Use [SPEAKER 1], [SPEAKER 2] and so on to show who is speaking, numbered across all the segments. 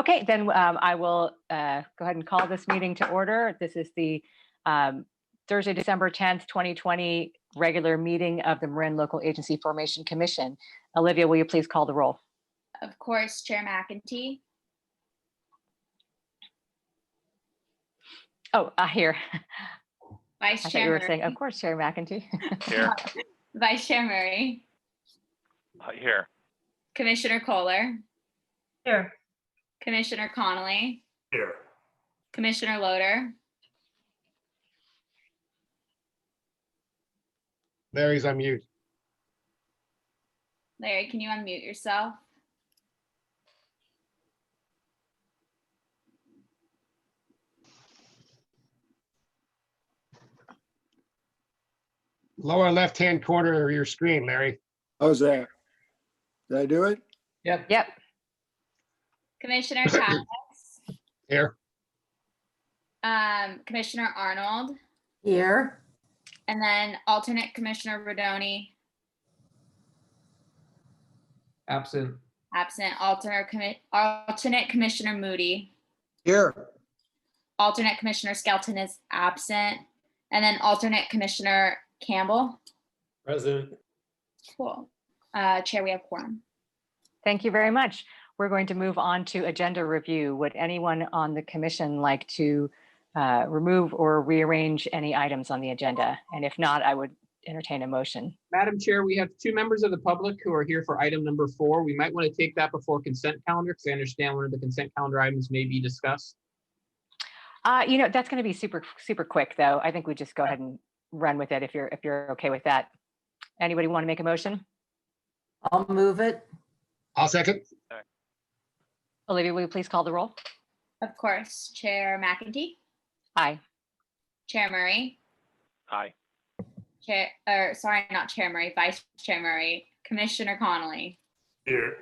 [SPEAKER 1] Okay, then I will go ahead and call this meeting to order. This is the Thursday, December 10th, 2020 regular meeting of the Marin Local Agency Formation Commission. Olivia, will you please call the roll?
[SPEAKER 2] Of course, Chair McEntee.
[SPEAKER 1] Oh, here.
[SPEAKER 2] Vice
[SPEAKER 1] I
[SPEAKER 2] Chair
[SPEAKER 1] thought you were
[SPEAKER 2] Murray.
[SPEAKER 1] saying, of course, Chair McEntee.
[SPEAKER 3] Here.
[SPEAKER 2] Vice Chair Murray.
[SPEAKER 3] Here.
[SPEAKER 2] Commissioner Kohler.
[SPEAKER 4] Here.
[SPEAKER 2] Commissioner Connolly.
[SPEAKER 3] Here.
[SPEAKER 2] Commissioner Loader.
[SPEAKER 5] Larry's on mute.
[SPEAKER 2] Larry, can you unmute yourself?
[SPEAKER 5] Lower left-hand corner of your screen, Larry.
[SPEAKER 6] How's that? Did I do it?
[SPEAKER 1] Yep.
[SPEAKER 2] Commissioner Chavez.
[SPEAKER 5] Here.
[SPEAKER 2] Commissioner Arnold.
[SPEAKER 4] Here.
[SPEAKER 2] And then alternate Commissioner Rodoni.
[SPEAKER 7] Absent.
[SPEAKER 2] Absent. Alternate Commissioner Moody.
[SPEAKER 6] Here.
[SPEAKER 2] Alternate Commissioner Skelton is absent. And then alternate Commissioner Campbell.
[SPEAKER 7] Present.
[SPEAKER 2] Cool. Chair, we have quorum.
[SPEAKER 1] Thank you very much. We're going to move on to agenda review. Would anyone on the commission like to remove or rearrange any items on the agenda? And if not, I would entertain a motion.
[SPEAKER 7] Madam Chair, we have two members of the public who are here for item number 4. We might want to take that before consent calendar because I understand one of the consent calendar items may be discussed.
[SPEAKER 1] That's going to be super quick, though. I think we just go ahead and run with it if you're okay with that. Anybody want to make a motion?
[SPEAKER 4] I'll move it.
[SPEAKER 5] I'll second.
[SPEAKER 1] Olivia, will you please call the roll?
[SPEAKER 2] Of course, Chair McEntee.
[SPEAKER 1] Aye.
[SPEAKER 2] Chair Murray.
[SPEAKER 3] Aye.
[SPEAKER 2] Not Chair Murray, Vice Chair Murray. Commissioner Connolly.
[SPEAKER 3] Here.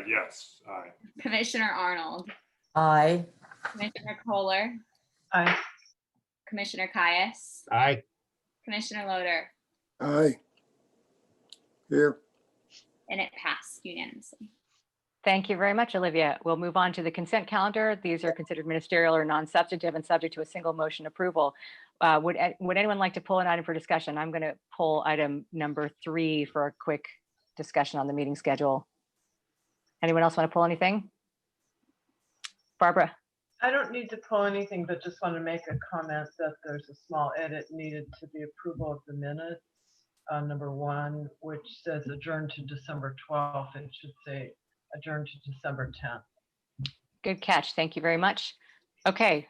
[SPEAKER 3] Yes. Aye.
[SPEAKER 2] Commissioner Arnold.
[SPEAKER 4] Aye.
[SPEAKER 2] Commissioner Kohler.
[SPEAKER 4] Aye.
[SPEAKER 2] Commissioner Caius.
[SPEAKER 5] Aye.
[SPEAKER 2] Commissioner Loader.
[SPEAKER 6] Aye. Here.
[SPEAKER 2] And it passed unanimously.
[SPEAKER 1] Thank you very much, Olivia. We'll move on to the consent calendar. These are considered ministerial or non-substantive and subject to a single motion approval. Would anyone like to pull an item for discussion? I'm going to pull item number 3 for a quick discussion on the meeting schedule. Anyone else want to pull anything? Barbara?
[SPEAKER 4] I don't need to pull anything, but just want to make a comment that there's a small edit needed to the approval of the minutes. Number 1, which says adjourn to December 12th. It should say adjourn to December 10th.
[SPEAKER 1] Good catch. Thank you very much. Okay.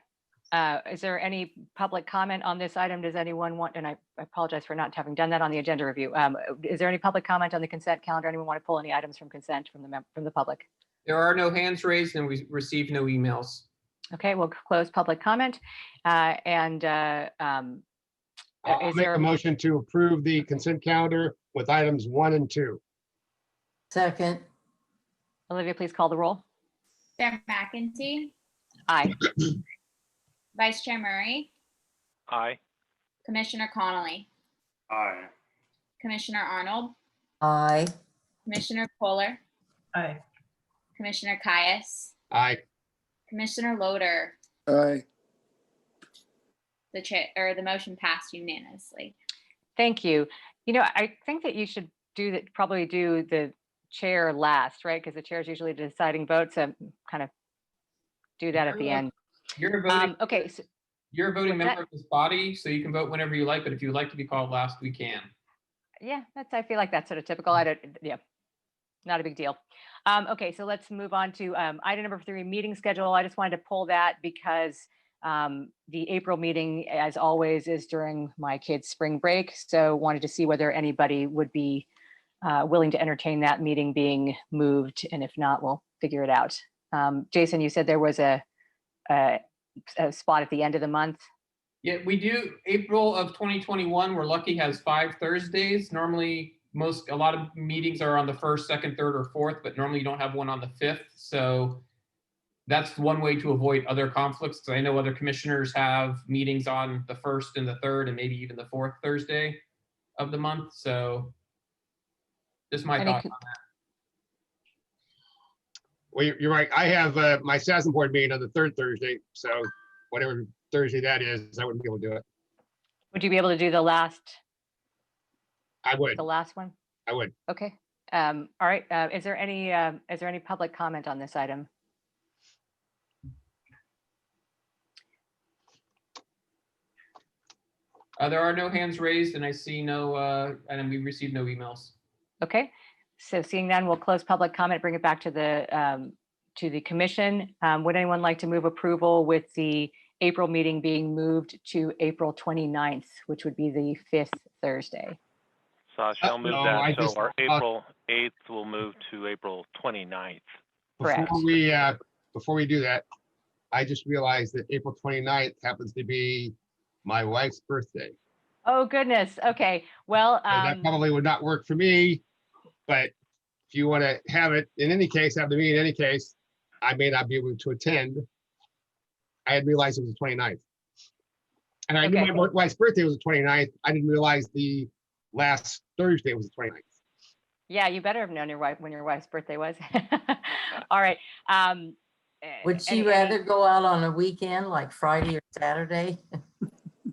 [SPEAKER 1] Is there any public comment on this item? Does anyone want, and I apologize for not having done that on the agenda review. Is there any public comment on the consent calendar? Anyone want to pull any items from consent from the public?
[SPEAKER 7] There are no hands raised and we received no emails.
[SPEAKER 1] Okay, we'll close public comment.
[SPEAKER 5] I'll make a motion to approve the consent calendar with items 1 and 2.
[SPEAKER 4] Second.
[SPEAKER 1] Olivia, please call the roll.
[SPEAKER 2] Chair McEntee.
[SPEAKER 1] Aye.
[SPEAKER 2] Vice Chair Murray.
[SPEAKER 3] Aye.
[SPEAKER 2] Commissioner Connolly.
[SPEAKER 3] Aye.
[SPEAKER 2] Commissioner Arnold.
[SPEAKER 4] Aye.
[SPEAKER 2] Commissioner Kohler.
[SPEAKER 4] Aye.
[SPEAKER 2] Commissioner Caius.
[SPEAKER 5] Aye.
[SPEAKER 2] Commissioner Loader.
[SPEAKER 6] Aye.
[SPEAKER 2] The motion passed unanimously.
[SPEAKER 1] Thank you. I think that you should probably do the chair last, right? Because the chair is usually the deciding vote, so kind of do that at the end.
[SPEAKER 7] You're a voting,
[SPEAKER 1] Okay. So,
[SPEAKER 7] you're a voting
[SPEAKER 1] what's
[SPEAKER 7] member of this body, so you can vote whenever you like, but if you would like to be called last, we can.
[SPEAKER 1] yeah, I feel like that's sort of typical. Not a big deal. Okay, so let's move on to item number 3, meeting schedule. I just wanted to pull that because the April meeting, as always, is during my kids' spring break. So wanted to see whether anybody would be willing to entertain that meeting being moved. And if not, we'll figure it out. Jason, you said there was a spot at the end of the month.
[SPEAKER 7] Yeah, we do. April of 2021, we're lucky, has 5 Thursdays. Normally, a lot of meetings are on the 1st, 2nd, 3rd, or 4th, but normally you don't have one on the 5th. So that's one way to avoid other conflicts. Because I know other commissioners have meetings on the 1st and the 3rd, and maybe even the 4th Thursday of the month. So just my thoughts on that.
[SPEAKER 5] Well, you're right. I have my SASM board meeting on the third Thursday, so whatever Thursday that is, I wouldn't be able to do it.
[SPEAKER 1] Would you be able to do the last
[SPEAKER 5] I
[SPEAKER 1] one?
[SPEAKER 5] would.
[SPEAKER 1] Okay. All right. Is there any public comment on this item?
[SPEAKER 7] There are no hands raised, and I see no, and we received no emails.
[SPEAKER 1] Okay. So seeing none, we'll close public comment, bring it back to the commission. Would anyone like to move approval with the April meeting being moved to April 29th, which would be the 5th Thursday?
[SPEAKER 3] So I shall move
[SPEAKER 5] No,
[SPEAKER 3] that.
[SPEAKER 5] I
[SPEAKER 3] So
[SPEAKER 5] just-
[SPEAKER 3] our April 8th will move to April 29th.
[SPEAKER 1] Correct.
[SPEAKER 5] Before we do that, I just realized that April 29th happens to be my wife's birthday.
[SPEAKER 1] Oh, goodness. Okay. Well,
[SPEAKER 5] And that probably would not work for me, but if you want to have it in any case, have the meeting in any case, I may not be able to attend. I had realized it was the 29th. And I knew
[SPEAKER 1] Okay.
[SPEAKER 5] my wife's birthday was the 29th. I didn't realize the last Thursday was the 29th.
[SPEAKER 1] yeah, you better have known your wife when your wife's birthday was. All right.
[SPEAKER 8] Would she
[SPEAKER 1] any-
[SPEAKER 8] rather go out on a weekend like Friday or Saturday?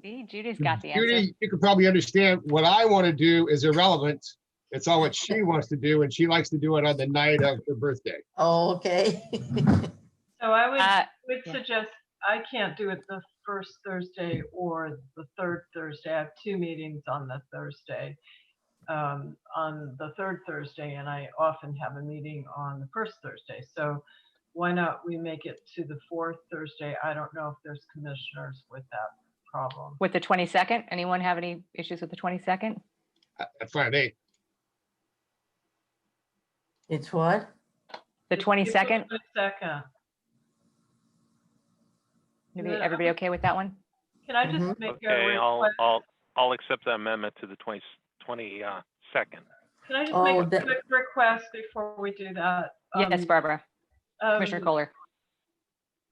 [SPEAKER 1] See, Judy's got the answer.
[SPEAKER 5] Judy, you can probably understand what I want to do is irrelevant. It's all what she wants to do, and she likes to do it on the night of her birthday.
[SPEAKER 8] Oh, okay.
[SPEAKER 4] So I would
[SPEAKER 1] yeah.
[SPEAKER 4] suggest, I can't do it the first Thursday or the third Thursday. I have two meetings on the Thursday. On the third Thursday, and I often have a meeting on the first Thursday. So why not we make it to the fourth Thursday? I don't know if there's commissioners with that problem.
[SPEAKER 1] With the 22nd, anyone have any issues with the 22nd?
[SPEAKER 5] That's fine. Hey,
[SPEAKER 8] It's what?
[SPEAKER 1] The 22nd?
[SPEAKER 4] 22nd.
[SPEAKER 1] Everybody okay with that one?
[SPEAKER 4] Can I just
[SPEAKER 8] Mhm.
[SPEAKER 4] make a
[SPEAKER 3] Okay,
[SPEAKER 4] request?
[SPEAKER 3] I'll accept the amendment to the 22nd.
[SPEAKER 4] Can I just
[SPEAKER 8] Oh,
[SPEAKER 4] make a
[SPEAKER 8] that-
[SPEAKER 4] quick request before we do that?
[SPEAKER 1] Yes, Barbara. Commissioner Kohler.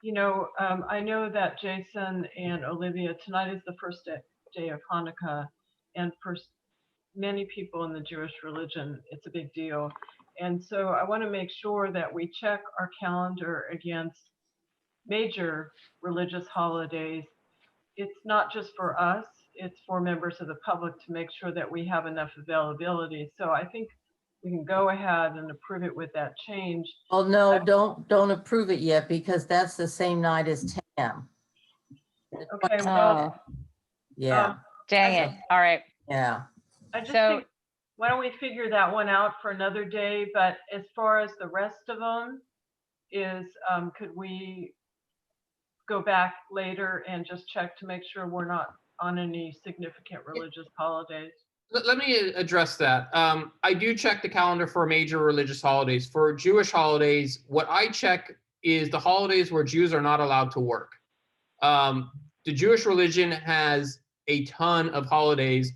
[SPEAKER 4] You know, I know that Jason and Olivia, tonight is the first day of Hanukkah, and for many people in the Jewish religion, it's a big deal. And so I want to make sure that we check our calendar against major religious holidays. It's not just for us, it's for members of the public to make sure that we have enough availability. So I think we can go ahead and approve it with that change.
[SPEAKER 8] Oh, no, don't approve it yet because that's the same night as TAM.
[SPEAKER 4] Okay, well,
[SPEAKER 1] Oh,
[SPEAKER 8] Yeah,
[SPEAKER 1] dang it. All right.
[SPEAKER 8] yeah.
[SPEAKER 4] I just
[SPEAKER 1] So-
[SPEAKER 4] think, why don't we figure that one out for another day? But as far as the rest of them is, could we go back later and just check to make sure we're not on any significant religious holidays?
[SPEAKER 7] Let me address that. I do check the calendar for major religious holidays. For Jewish holidays, what I check is the holidays where Jews are not allowed to work. The Jewish religion has a ton of holidays,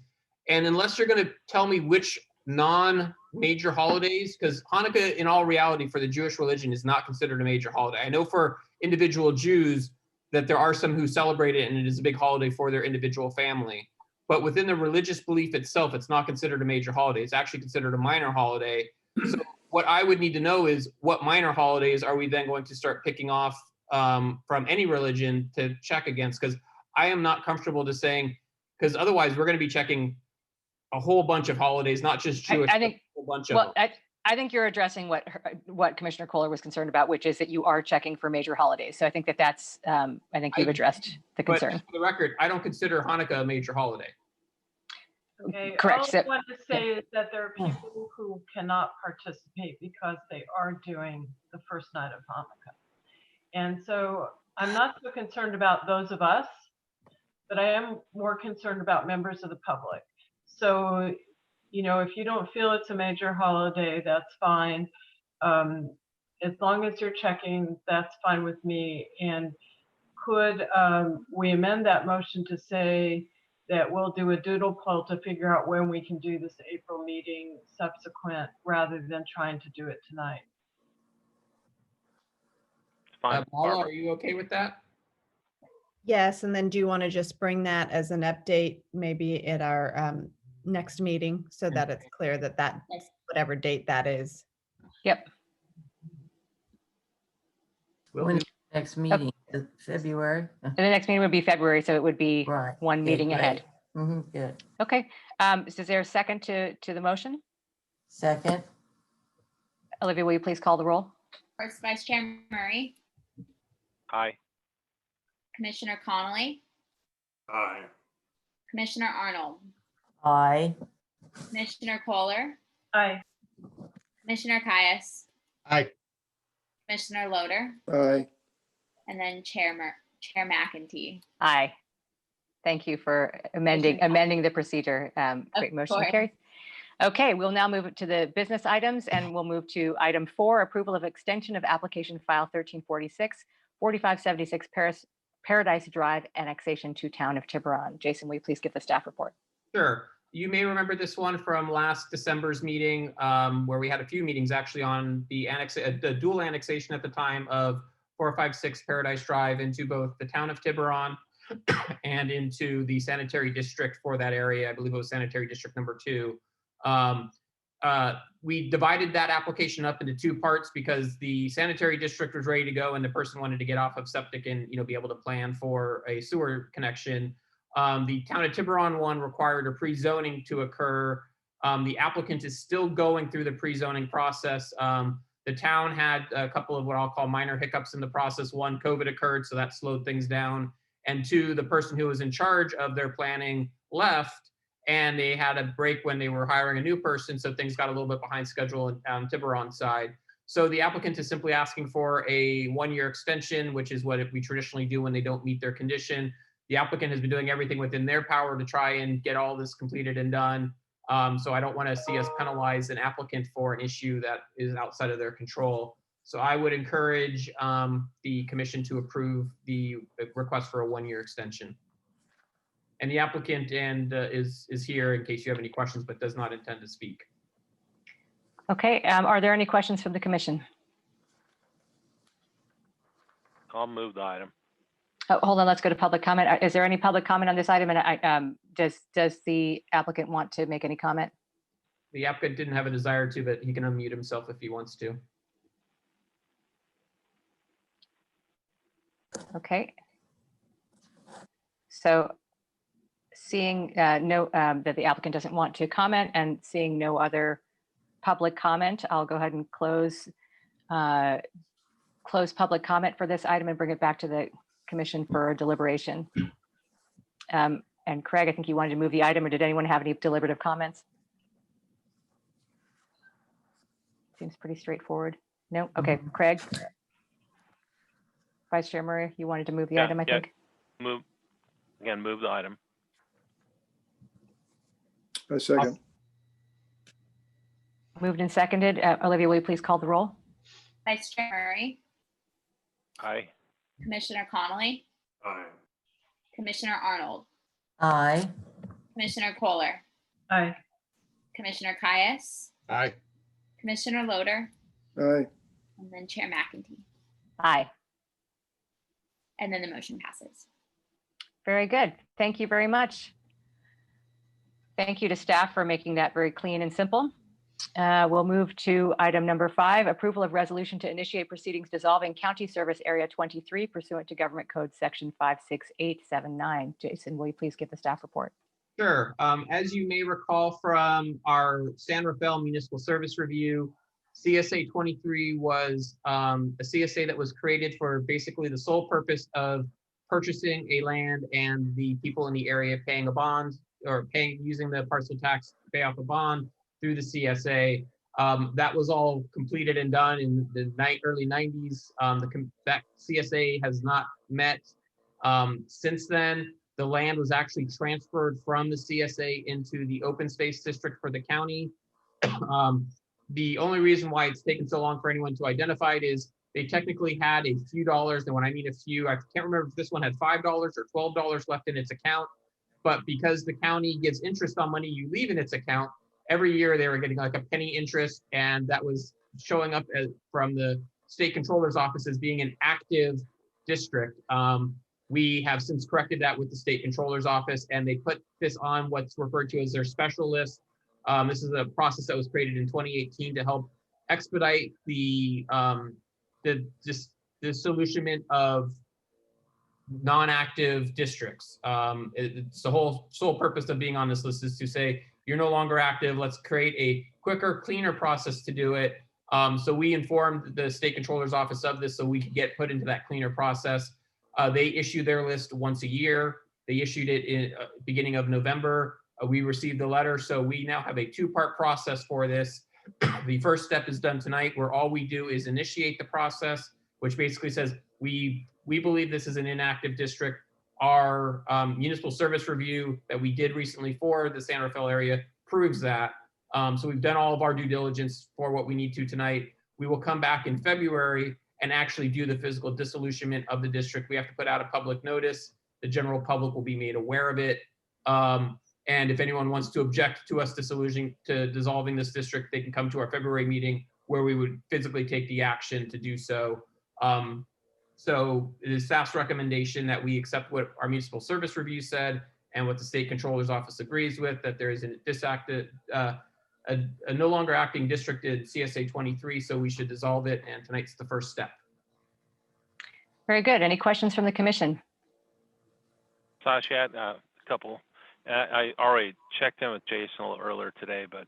[SPEAKER 7] and unless you're going to tell me which non-major holidays, because Hanukkah, in all reality, for the Jewish religion is not considered a major holiday. I know for individual Jews that there are some who celebrate it, and it is a big holiday for their individual family. But within the religious belief itself, it's not considered a major holiday. It's actually considered a minor holiday. So what I would need to know is what minor holidays are we then going to start picking off from any religion to check against? Because I am not comfortable to saying, because otherwise we're going to be checking a whole bunch of holidays, not just Jewish,
[SPEAKER 1] I think,
[SPEAKER 7] but a whole bunch of
[SPEAKER 1] well,
[SPEAKER 7] them.
[SPEAKER 1] I think you're addressing what Commissioner Kohler was concerned about, which is that you are checking for major holidays. So I think that's, I think you've addressed the
[SPEAKER 7] But
[SPEAKER 1] concern.
[SPEAKER 7] for the record, I don't consider Hanukkah a major holiday.
[SPEAKER 4] Okay,
[SPEAKER 1] Correct,
[SPEAKER 4] all
[SPEAKER 1] so-
[SPEAKER 4] I want to say is that there are people who cannot participate because they are doing the first night of Hanukkah. And so I'm not so concerned about those of us, but I am more concerned about members of the public. So, you know, if you don't feel it's a major holiday, that's fine. As long as you're checking, that's fine with me. And could we amend that motion to say that we'll do a doodle poll to figure out when we can do this April meeting subsequent rather than trying to do it tonight?
[SPEAKER 3] It's fine.
[SPEAKER 7] Paula,
[SPEAKER 3] Barbara.
[SPEAKER 7] are you okay with that?
[SPEAKER 9] Yes, and then do you want to just bring that as an update, maybe at our next meeting, so that it's clear that whatever date that is?
[SPEAKER 1] Yep.
[SPEAKER 7] Will
[SPEAKER 8] When
[SPEAKER 7] do.
[SPEAKER 8] next meeting, February?
[SPEAKER 1] And the next meeting would be February, so it would be
[SPEAKER 8] Right.
[SPEAKER 1] one
[SPEAKER 8] Okay,
[SPEAKER 1] meeting ahead.
[SPEAKER 8] great. Good.
[SPEAKER 1] Okay, is there a second to the motion?
[SPEAKER 8] Second,
[SPEAKER 1] Olivia, will you please call the roll?
[SPEAKER 2] First Vice Chair Murray,
[SPEAKER 3] Aye.
[SPEAKER 2] Commissioner Connolly,
[SPEAKER 6] Aye.
[SPEAKER 2] Commissioner Arnold,
[SPEAKER 8] aye.
[SPEAKER 2] Commissioner Kohler,
[SPEAKER 4] Aye.
[SPEAKER 2] Commissioner Caius,
[SPEAKER 5] Aye.
[SPEAKER 2] Commissioner Loader,
[SPEAKER 6] Aye.
[SPEAKER 2] and then Chair McEntee.
[SPEAKER 1] Aye. Thank you for amending the procedure. Great, motion
[SPEAKER 2] course.
[SPEAKER 1] carries. Okay, we'll now move to the business items, and we'll move to item 4, approval of extension of application file 1346, 4576 Paradise Drive annexation to Town of Tiburon. Jason, will you please give the staff report?
[SPEAKER 7] Sure. You may remember this one from last December's meeting, where we had a few meetings actually on the dual annexation at the time of 456 Paradise Drive into both the Town of Tiburon and into the sanitary district for that area. I believe it was sanitary district number 2. We divided that application up into 2 parts because the sanitary district was ready to go and the person wanted to get off of septic and be able to plan for a sewer connection. The Town of Tiburon one required a pre-zoning to occur. The applicant is still going through the pre-zoning process. The town had a couple of what I'll call minor hiccups in the process. 1, COVID occurred, so that slowed things down. And 2, the person who was in charge of their planning left, and they had a break when they were hiring a new person, so things got a little bit behind schedule on Tiburon's side. So the applicant is simply asking for a 1-year extension, which is what we traditionally do when they don't meet their condition. The applicant has been doing everything within their power to try and get all this completed and done. So I don't want to see us penalize an applicant for an issue that is outside of their control. So I would encourage the commission to approve the request for a 1-year extension. And the applicant is here in case you have any questions, but does not intend to speak.
[SPEAKER 1] Okay, are there any questions from the commission?
[SPEAKER 3] I'll move the item.
[SPEAKER 1] Oh, hold on, let's go to public comment. Is there any public comment on this item? And does the applicant want to make any comment?
[SPEAKER 7] The applicant didn't have a desire to, but he can unmute himself if he wants to.
[SPEAKER 1] Okay. So seeing that the applicant doesn't want to comment and seeing no other public comment, I'll go ahead and close public comment for this item and bring it back to the commission for deliberation. And Craig, I think you wanted to move the item, or did anyone have any deliberative comments? Seems pretty straightforward. No? Okay, Craig. Vice Chair Murray, you wanted to move the item, I think?
[SPEAKER 3] Move the item.
[SPEAKER 6] A second.
[SPEAKER 1] Moved and seconded. Olivia, will you please call the roll?
[SPEAKER 2] Vice Chair Murray,
[SPEAKER 3] Aye.
[SPEAKER 2] Commissioner Connolly,
[SPEAKER 6] Aye.
[SPEAKER 2] Commissioner Arnold,
[SPEAKER 8] Aye.
[SPEAKER 2] Commissioner Kohler,
[SPEAKER 4] Aye.
[SPEAKER 2] Commissioner Caius,
[SPEAKER 5] Aye.
[SPEAKER 2] Commissioner Loader,
[SPEAKER 6] Aye.
[SPEAKER 2] and then Chair McEntee.
[SPEAKER 1] Aye.
[SPEAKER 2] And then the motion passes.
[SPEAKER 1] Very good. Thank you very much. Thank you to staff for making that very clean and simple. We'll move to item number 5, approval of resolution to initiate proceedings dissolving County Service Area 23 pursuant to Government Code Section 56879. Jason, will you please give the staff report?
[SPEAKER 7] Sure. As you may recall from our San Rafael Municipal Service Review, CSA 23 was a CSA that was created for basically the sole purpose of purchasing a land and the people in the area paying a bond or using the parcel tax to pay off a bond through the CSA. That was all completed and done in the early 90s. That CSA has not met since then. The land was actually transferred from the CSA into the open space district for the county. The only reason why it's taken so long for anyone to identify it is they technically had a few dollars. And when I mean a few, I can't remember if this one had $5 or $12 left in its account. But because the county gives interest on money you leave in its account, every year they were getting like a penny interest. And that was showing up from the state controller's office as being an active district. We have since corrected that with the state controller's office, and they put this on what's referred to as their special list. This is a process that was created in 2018 to help expedite the disillusionment of non-active districts. It's the whole sole purpose of being on this list is to say, you're no longer active. Let's create a quicker, cleaner process to do it. So we informed the state controller's office of this so we could get put into that cleaner process. They issue their list once a year. They issued it in beginning of November. We received the letter. So we now have a two-part process for this. The first step is done tonight, where all we do is initiate the process, which basically says we believe this is an inactive district. Our municipal service review that we did recently for the San Rafael area proves that. So we've done all of our due diligence for what we need to tonight. We will come back in February and actually do the physical dissolution of the district. We have to put out a public notice. The general public will be made aware of it. And if anyone wants to object to us dissolving this district, they can come to our February meeting where we would physically take the action to do so. So it is staff's recommendation that we accept what our municipal service review said and what the state controller's office agrees with, that there is a no longer acting district in CSA 23, so we should dissolve it, and tonight's the first step.
[SPEAKER 1] Very good. Any questions from the commission?
[SPEAKER 3] Sasha, I had a couple. I already checked in with Jason a little earlier today, but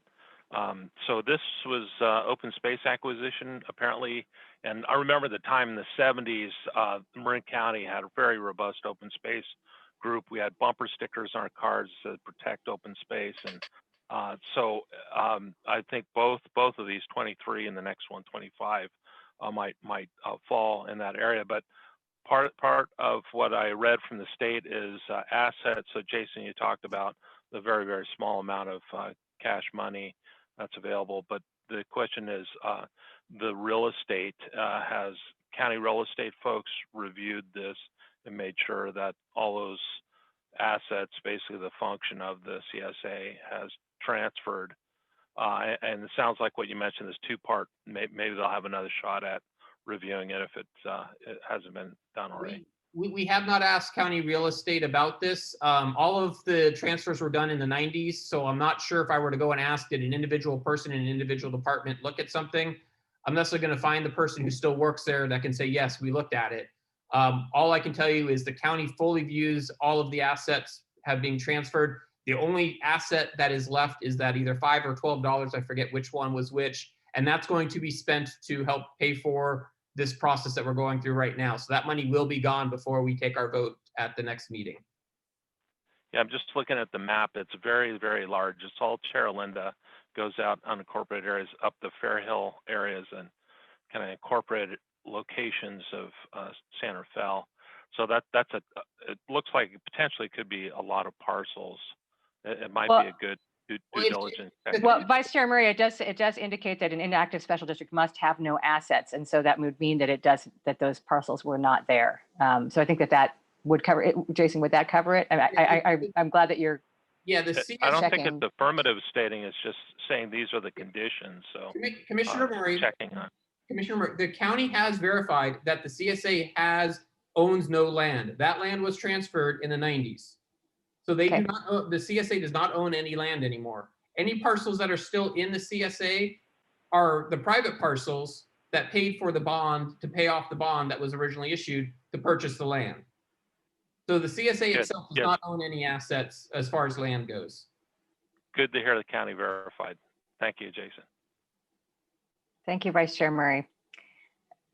[SPEAKER 3] so this was open space acquisition apparently, and I remember the time in the 70s, Marin County had a very robust open space group. We had bumper stickers on our cars to protect open space, and so I think both of these 23 and the next one 25 might fall in that area, but part of what I read from the state is assets. So Jason, you talked about the very, very small amount of cash money that's available, but the question is the real estate, has county real estate folks reviewed this and made sure that all those assets, basically the function of the CSA, has transferred? And it sounds like what you mentioned is two-part. Maybe they'll have another shot at reviewing it if it hasn't been done already.
[SPEAKER 7] We have not asked county real estate about this. All of the transfers were done in the 90s, so I'm not sure if I were to go and ask, did an individual person in an individual department look at something? I'm necessarily going to find the person who still works there that can say, yes, we looked at it. All I can tell you is the county fully views all of the assets have been transferred. The only asset that is left is that either $5 or $12, I forget which one was which, and that's going to be spent to help pay for this process that we're going through right now. So that money will be gone before we take our vote at the next meeting.
[SPEAKER 3] Yeah, I'm just looking at the map. It's very, very large. It's all Charalinda, goes out unincorporated areas up the Fair Hill areas and kind of incorporated locations of San Rafael. So it looks like it potentially could be a lot of parcels. It might be a good due diligence.
[SPEAKER 1] Well, Vice Chair Murray, it does indicate that an inactive special district must have no assets, and so that would mean that those parcels were not there. So I think that would cover it. Jason, would that cover it? I'm glad that you're.
[SPEAKER 7] Yeah,
[SPEAKER 3] I don't think it's affirmative stating. It's just saying these are the conditions. So
[SPEAKER 7] Commissioner Murray,
[SPEAKER 3] checking on.
[SPEAKER 7] Commissioner Murray, the county has verified that the CSA owns no land. That land was transferred in the 90s. So they do not own, the CSA does not own any land anymore. Any parcels that are still in the CSA are the private parcels that paid for the bond to pay off the bond that was originally issued to purchase the land. So the CSA itself does not own any assets as far as land goes.
[SPEAKER 3] Good to hear the county verified. Thank you, Jason.
[SPEAKER 1] Thank you, Vice Chair Murray.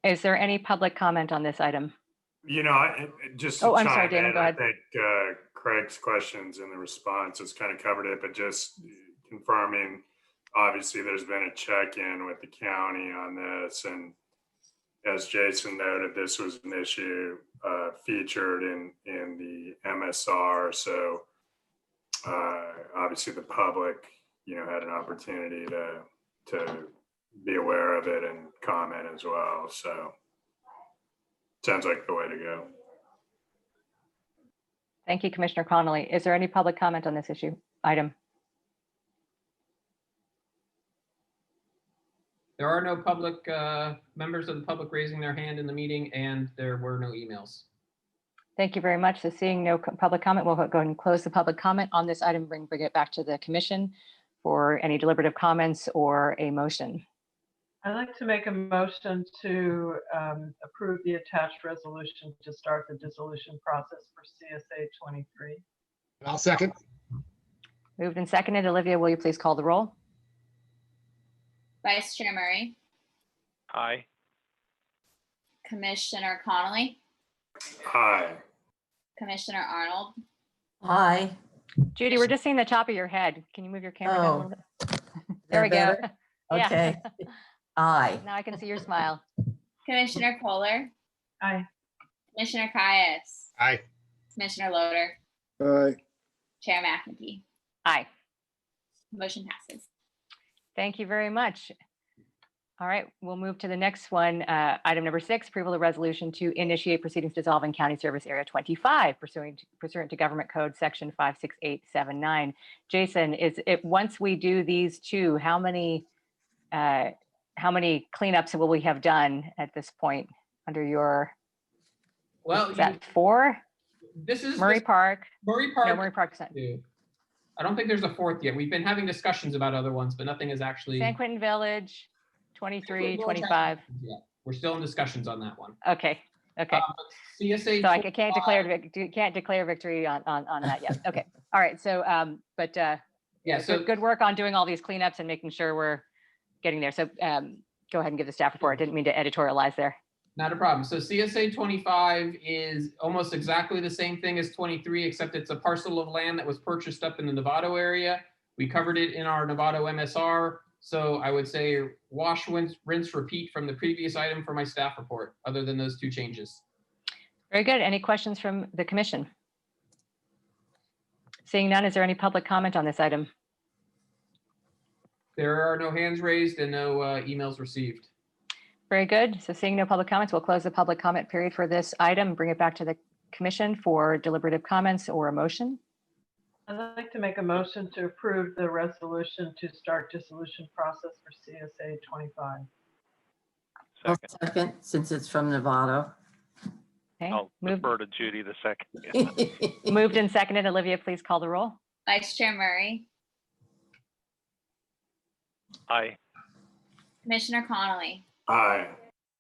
[SPEAKER 1] Is there any public comment on this item?
[SPEAKER 10] You know, just
[SPEAKER 1] I'm sorry, Damon, go ahead.
[SPEAKER 10] I think Craig's questions and the responses kind of covered it, but just confirming, obviously there's been a check-in with the county on this, and as Jason noted, this was an issue featured in the MSR, so obviously the public, had an opportunity to be aware of it and comment as well, so sounds like the way to go.
[SPEAKER 1] Thank you, Commissioner Connolly. Is there any public comment on this item?
[SPEAKER 7] There are no public members of the public raising their hand in the meeting, and there were no emails.
[SPEAKER 1] Thank you very much. So seeing no public comment, we'll go ahead and close the public comment on this item, bring it back to the commission for any deliberative comments or a motion.
[SPEAKER 4] I'd like to make a motion to approve the attached resolution to start the dissolution process for CSA 23.
[SPEAKER 5] And I'll second.
[SPEAKER 1] Moved and seconded. Olivia, will you please call the roll?
[SPEAKER 2] Vice Chair Murray,
[SPEAKER 3] Aye.
[SPEAKER 2] Commissioner Connolly,
[SPEAKER 10] Aye.
[SPEAKER 2] Commissioner Arnold,
[SPEAKER 8] Aye.
[SPEAKER 1] Judy, we're just seeing the top of your head. Can you move your camera down a
[SPEAKER 8] Oh.
[SPEAKER 1] little bit?
[SPEAKER 8] Is
[SPEAKER 1] There we
[SPEAKER 8] that
[SPEAKER 1] go.
[SPEAKER 8] better?
[SPEAKER 1] Yeah.
[SPEAKER 8] Okay. Aye.
[SPEAKER 1] Now I can see your smile.
[SPEAKER 2] Commissioner Kohler,
[SPEAKER 4] Aye.
[SPEAKER 2] Commissioner Caius,
[SPEAKER 5] Aye.
[SPEAKER 2] Commissioner Loader,
[SPEAKER 6] aye,
[SPEAKER 2] Chair McEnty.
[SPEAKER 1] Aye.
[SPEAKER 2] Motion passes.
[SPEAKER 1] Thank you very much. All right, we'll move to the next one. Item number 6, approval of resolution to initiate proceedings dissolving County Service Area 25 pursuant to Government Code Section 56879. Jason, is it, once we do these two, how many cleanups will we have done at this point under your,
[SPEAKER 7] Well,
[SPEAKER 1] is that 4?
[SPEAKER 7] this is
[SPEAKER 1] Murray Park?
[SPEAKER 7] Murray
[SPEAKER 1] No,
[SPEAKER 7] Park.
[SPEAKER 1] Murray Park's not.
[SPEAKER 7] I don't think there's a 4th yet. We've been having discussions about other ones, but nothing is actually.
[SPEAKER 1] San Quentin Village, 23,
[SPEAKER 7] We'll
[SPEAKER 1] 25.
[SPEAKER 7] Yeah, we're still in discussions on that one.
[SPEAKER 1] Okay, okay.
[SPEAKER 7] CSA.
[SPEAKER 1] So I can't declare victory on that yet. Okay, all right. So,
[SPEAKER 7] Yeah, so
[SPEAKER 1] good work on doing all these cleanups and making sure we're getting there. So go ahead and give the staff report. Didn't mean to editorialize there.
[SPEAKER 7] not a problem. So CSA 25 is almost exactly the same thing as 23, except it's a parcel of land that was purchased up in the Novato area. We covered it in our Novato MSR. So I would say wash, rinse, repeat from the previous item for my staff report, other than those 2 changes.
[SPEAKER 1] Very good. Any questions from the commission? Seeing none, is there any public comment on this item?
[SPEAKER 7] There are no hands raised and no emails received.
[SPEAKER 1] Very good. So seeing no public comments, we'll close the public comment period for this item, bring it back to the commission for deliberative comments or a motion.
[SPEAKER 4] I'd like to make a motion to approve the resolution to start dissolution process for CSA 25.
[SPEAKER 8] I'll
[SPEAKER 3] Second.
[SPEAKER 8] second, since it's from Novato.
[SPEAKER 1] Okay.
[SPEAKER 3] I'll
[SPEAKER 1] Moved,
[SPEAKER 3] defer to Judy the second.
[SPEAKER 1] moved and seconded. Olivia, please call the roll.
[SPEAKER 2] Vice Chair Murray,
[SPEAKER 3] Aye.
[SPEAKER 2] Commissioner Connolly,
[SPEAKER 10] Aye.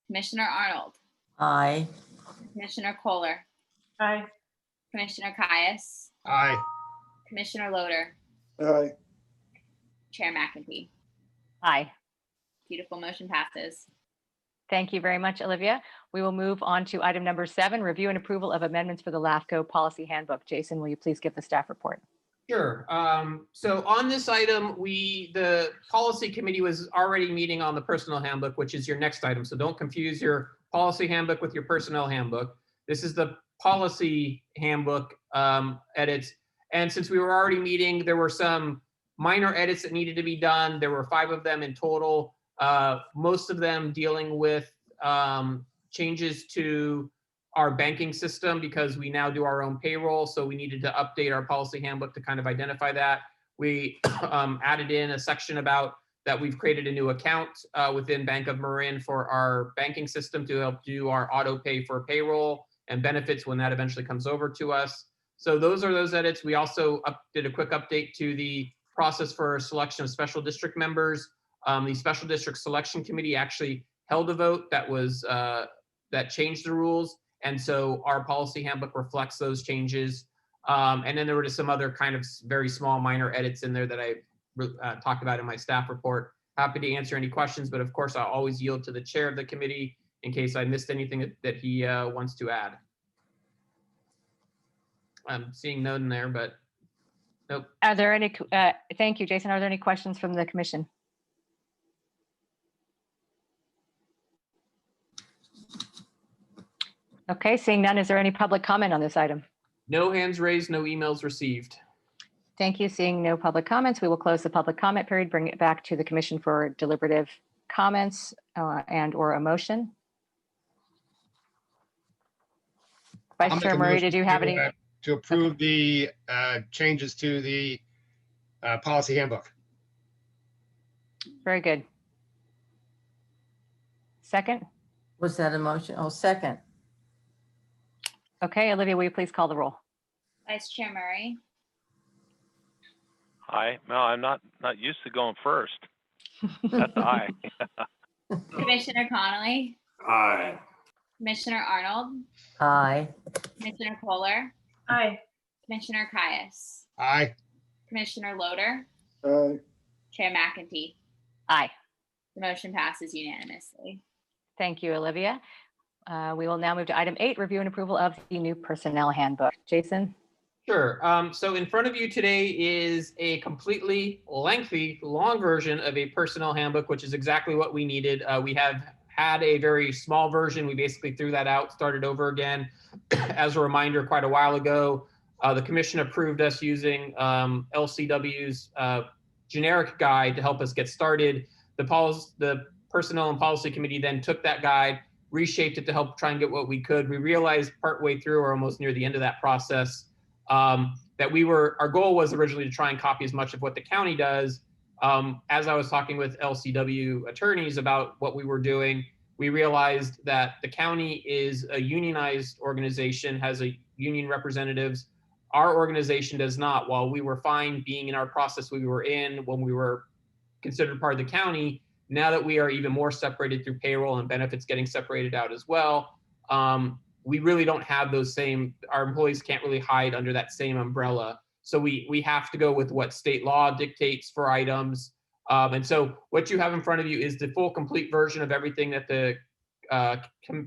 [SPEAKER 2] Commissioner Arnold,
[SPEAKER 8] Aye.
[SPEAKER 2] Commissioner Kohler,
[SPEAKER 4] Aye.
[SPEAKER 2] Commissioner Caius,
[SPEAKER 5] Aye.
[SPEAKER 2] Commissioner Loader,
[SPEAKER 6] aye,
[SPEAKER 2] Chair McEnty.
[SPEAKER 1] Aye.
[SPEAKER 2] Beautiful, motion passes.
[SPEAKER 1] Thank you very much, Olivia. We will move on to item number 7, review and approval of amendments for the LAFCO policy handbook. Jason, will you please give the staff report?
[SPEAKER 7] Sure. So on this item, the policy committee was already meeting on the personnel handbook, which is your next item. So don't confuse your policy handbook with your personnel handbook. This is the policy handbook edits. And since we were already meeting, there were some minor edits that needed to be done. There were 5 of them in total, most of them dealing with changes to our banking system, because we now do our own payroll. So we needed to update our policy handbook to kind of identify that. We added in a section about that we've created a new account within Bank of Marin for our banking system to help do our auto pay for payroll and benefits when that eventually comes over to us. So those are those edits. We also did a quick update to the process for selection of special district members. The special district selection committee actually held a vote that was that changed the rules. And so our policy handbook reflects those changes. And then there were just some other kind of very small minor edits in there that I talked about in my staff report. Happy to answer any questions, but of course I'll always yield to the chair of the committee in case I missed anything that he wants to add. I'm seeing none there, but nope.
[SPEAKER 1] Are there any, thank you, Jason. Are there any questions from the commission? Okay, seeing none, is there any public comment on this item?
[SPEAKER 7] No hands raised, no emails received.
[SPEAKER 1] Thank you. Seeing no public comments, we will close the public comment period, bring it back to the commission for deliberative comments and or a motion.
[SPEAKER 5] I'll
[SPEAKER 1] Vice
[SPEAKER 5] make
[SPEAKER 1] Chair
[SPEAKER 5] a
[SPEAKER 1] Murray,
[SPEAKER 5] motion
[SPEAKER 1] did you have any?
[SPEAKER 5] To approve the changes to the policy handbook.
[SPEAKER 1] Very good. Second?
[SPEAKER 8] Was that a motion? Oh, second.
[SPEAKER 1] Okay, Olivia, will you please call the roll?
[SPEAKER 2] Vice Chair Murray,
[SPEAKER 3] Aye. No, I'm not used to going first. That's aye.
[SPEAKER 2] Commissioner Connolly,
[SPEAKER 10] Aye.
[SPEAKER 2] Commissioner Arnold,
[SPEAKER 8] Aye.
[SPEAKER 2] Commissioner Kohler,
[SPEAKER 4] Aye.
[SPEAKER 2] Commissioner Caius,
[SPEAKER 5] Aye.
[SPEAKER 2] Commissioner Loader,
[SPEAKER 6] aye,
[SPEAKER 2] Chair McEntee.
[SPEAKER 1] Aye.
[SPEAKER 2] The motion passes unanimously.
[SPEAKER 1] Thank you, Olivia. We will now move to item 8, review and approval of the new personnel handbook. Jason?
[SPEAKER 7] Sure. So in front of you today is a completely lengthy, long version of a personnel handbook, which is exactly what we needed. We have had a very small version. We basically threw that out, started over again. As a reminder, quite a while ago, the commission approved us using LCW's generic guide to help us get started. The Personnel and Policy Committee then took that guide, reshaped it to help try and get what we could. We realized partway through or almost near the end of that process that our goal was originally to try and copy as much of what the county does. As I was talking with LCW attorneys about what we were doing, we realized that the county is a unionized organization, has a union representatives. Our organization does not. While we were fine being in our process we were in when we were considered part of the county, now that we are even more separated through payroll and benefits getting separated out as well, we really don't have those same, our employees can't really hide under that same umbrella. So we have to go with what state law dictates for items. And so what you have in front of you is the full complete version of everything that the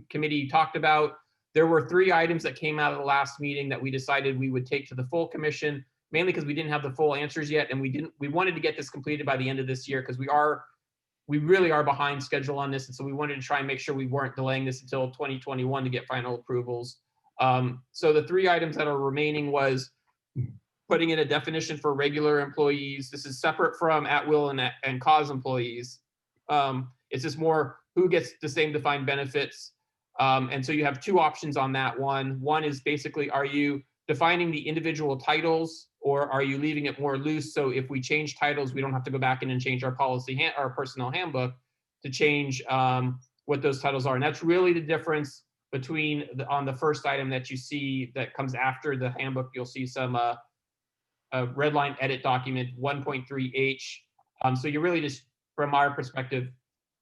[SPEAKER 7] committee talked about. There were 3 items that came out of the last meeting that we decided we would take to the full commission, mainly because we didn't have the full answers yet. And we wanted to get this completed by the end of this year because we really are behind schedule on this. And so we wanted to try and make sure we weren't delaying this until 2021 to get final approvals. So the 3 items that are remaining was putting in a definition for regular employees. This is separate from at-will and cause employees. It's just more who gets the same defined benefits. And so you have 2 options on that one. One is basically, are you defining the individual titles, or are you leaving it more loose? So if we change titles, we don't have to go back in and change our our personnel handbook to change what those titles are. And that's really the difference between on the first item that you see that comes after the handbook. You'll see some a red line edit document 1.3H. So you're really just, from our perspective,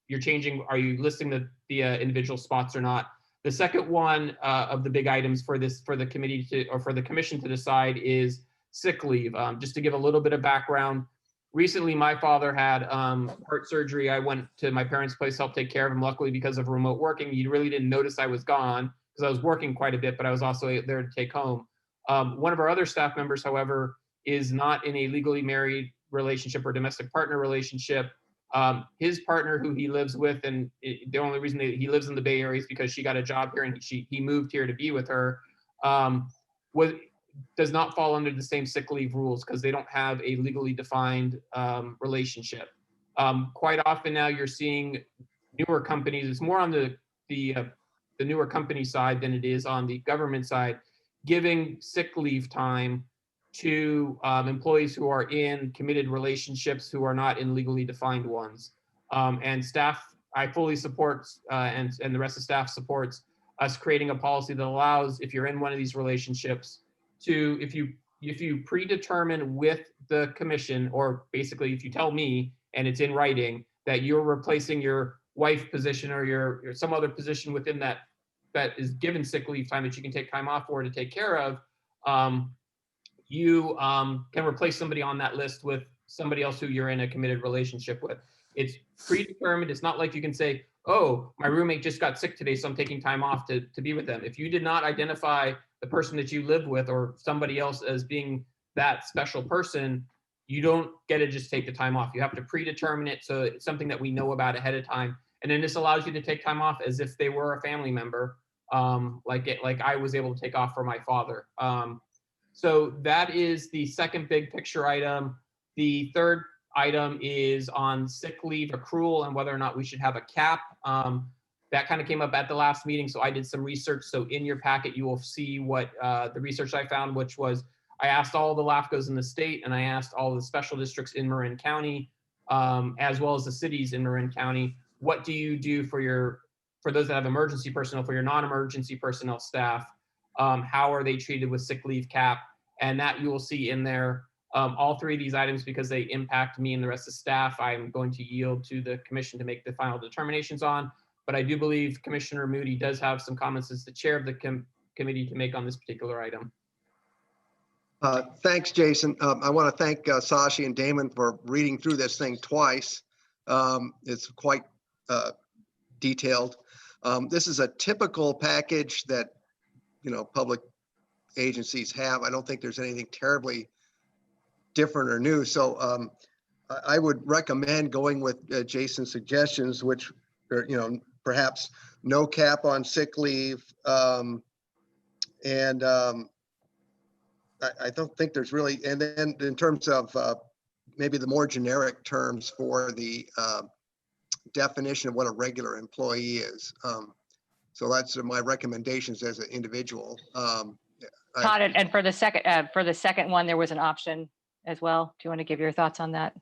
[SPEAKER 7] you're changing, are you listing the individual spots or not? The second one of the big items for the committee or for the commission to decide is sick leave. Just to give a little bit of background, recently my father had heart surgery. I went to my parents' place, helped take care of him. Luckily, because of remote working, you really didn't notice I was gone because I was working quite a bit, but I was also there to take home. One of our other staff members, however, is not in a legally married relationship or domestic partner relationship. His partner, who he lives with, and the only reason that he lives in the Bay Area is because she got a job here and he moved here to be with her, does not fall under the same sick leave rules because they don't have a legally defined relationship. Quite often now you're seeing newer companies, it's more on the newer company side than it is on the government side, giving sick leave time to employees who are in committed relationships who are not in legally defined ones. And staff, I fully support, and the rest of staff supports us creating a policy that allows, if you're in one of these relationships, to, if you predetermine with the commission, or basically if you tell me and it's in writing that you're replacing your wife position or your some other position within that is given sick leave time that you can take time off for to take care of, you can replace somebody on that list with somebody else who you're in a committed relationship with. It's predetermined. It's not like you can say, oh, my roommate just got sick today, so I'm taking time off to be with them. If you did not identify the person that you live with or somebody else as being that special person, you don't get to just take the time off. You have to predetermine it, so it's something that we know about ahead of time. And then this allows you to take time off as if they were a family member, like I was able to take off for my father. So that is the second big picture item. The third item is on sick leave accrual and whether or not we should have a cap. That kind of came up at the last meeting, so I did some research. So in your packet, you will see what the research I found, which was I asked all the LAFCOs in the state and I asked all the special districts in Marin County, as well as the cities in Marin County, what do you do for those that have emergency personnel, for your non-emergency personnel staff? How are they treated with sick leave cap? And that you will see in there All three of these items, because they impact me and the rest of staff, I'm going to yield to the commission to make the final determinations on. But I do believe Commissioner Moody does have some comments as the chair of the committee to make on this particular item.
[SPEAKER 11] Thanks, Jason. I want to thank Sashi and Damon for reading through this thing twice. It's quite detailed. This is a typical package that, public agencies have. I don't think there's anything terribly different or new. So I would recommend going with Jason's suggestions, which are, perhaps no cap on sick leave. I don't think there's really, and then in terms of maybe the more generic terms for the definition of what a regular employee is. So that's my recommendations as an individual.
[SPEAKER 1] Todd, and for the second one, there was an option as well. Do you want to give your thoughts on that?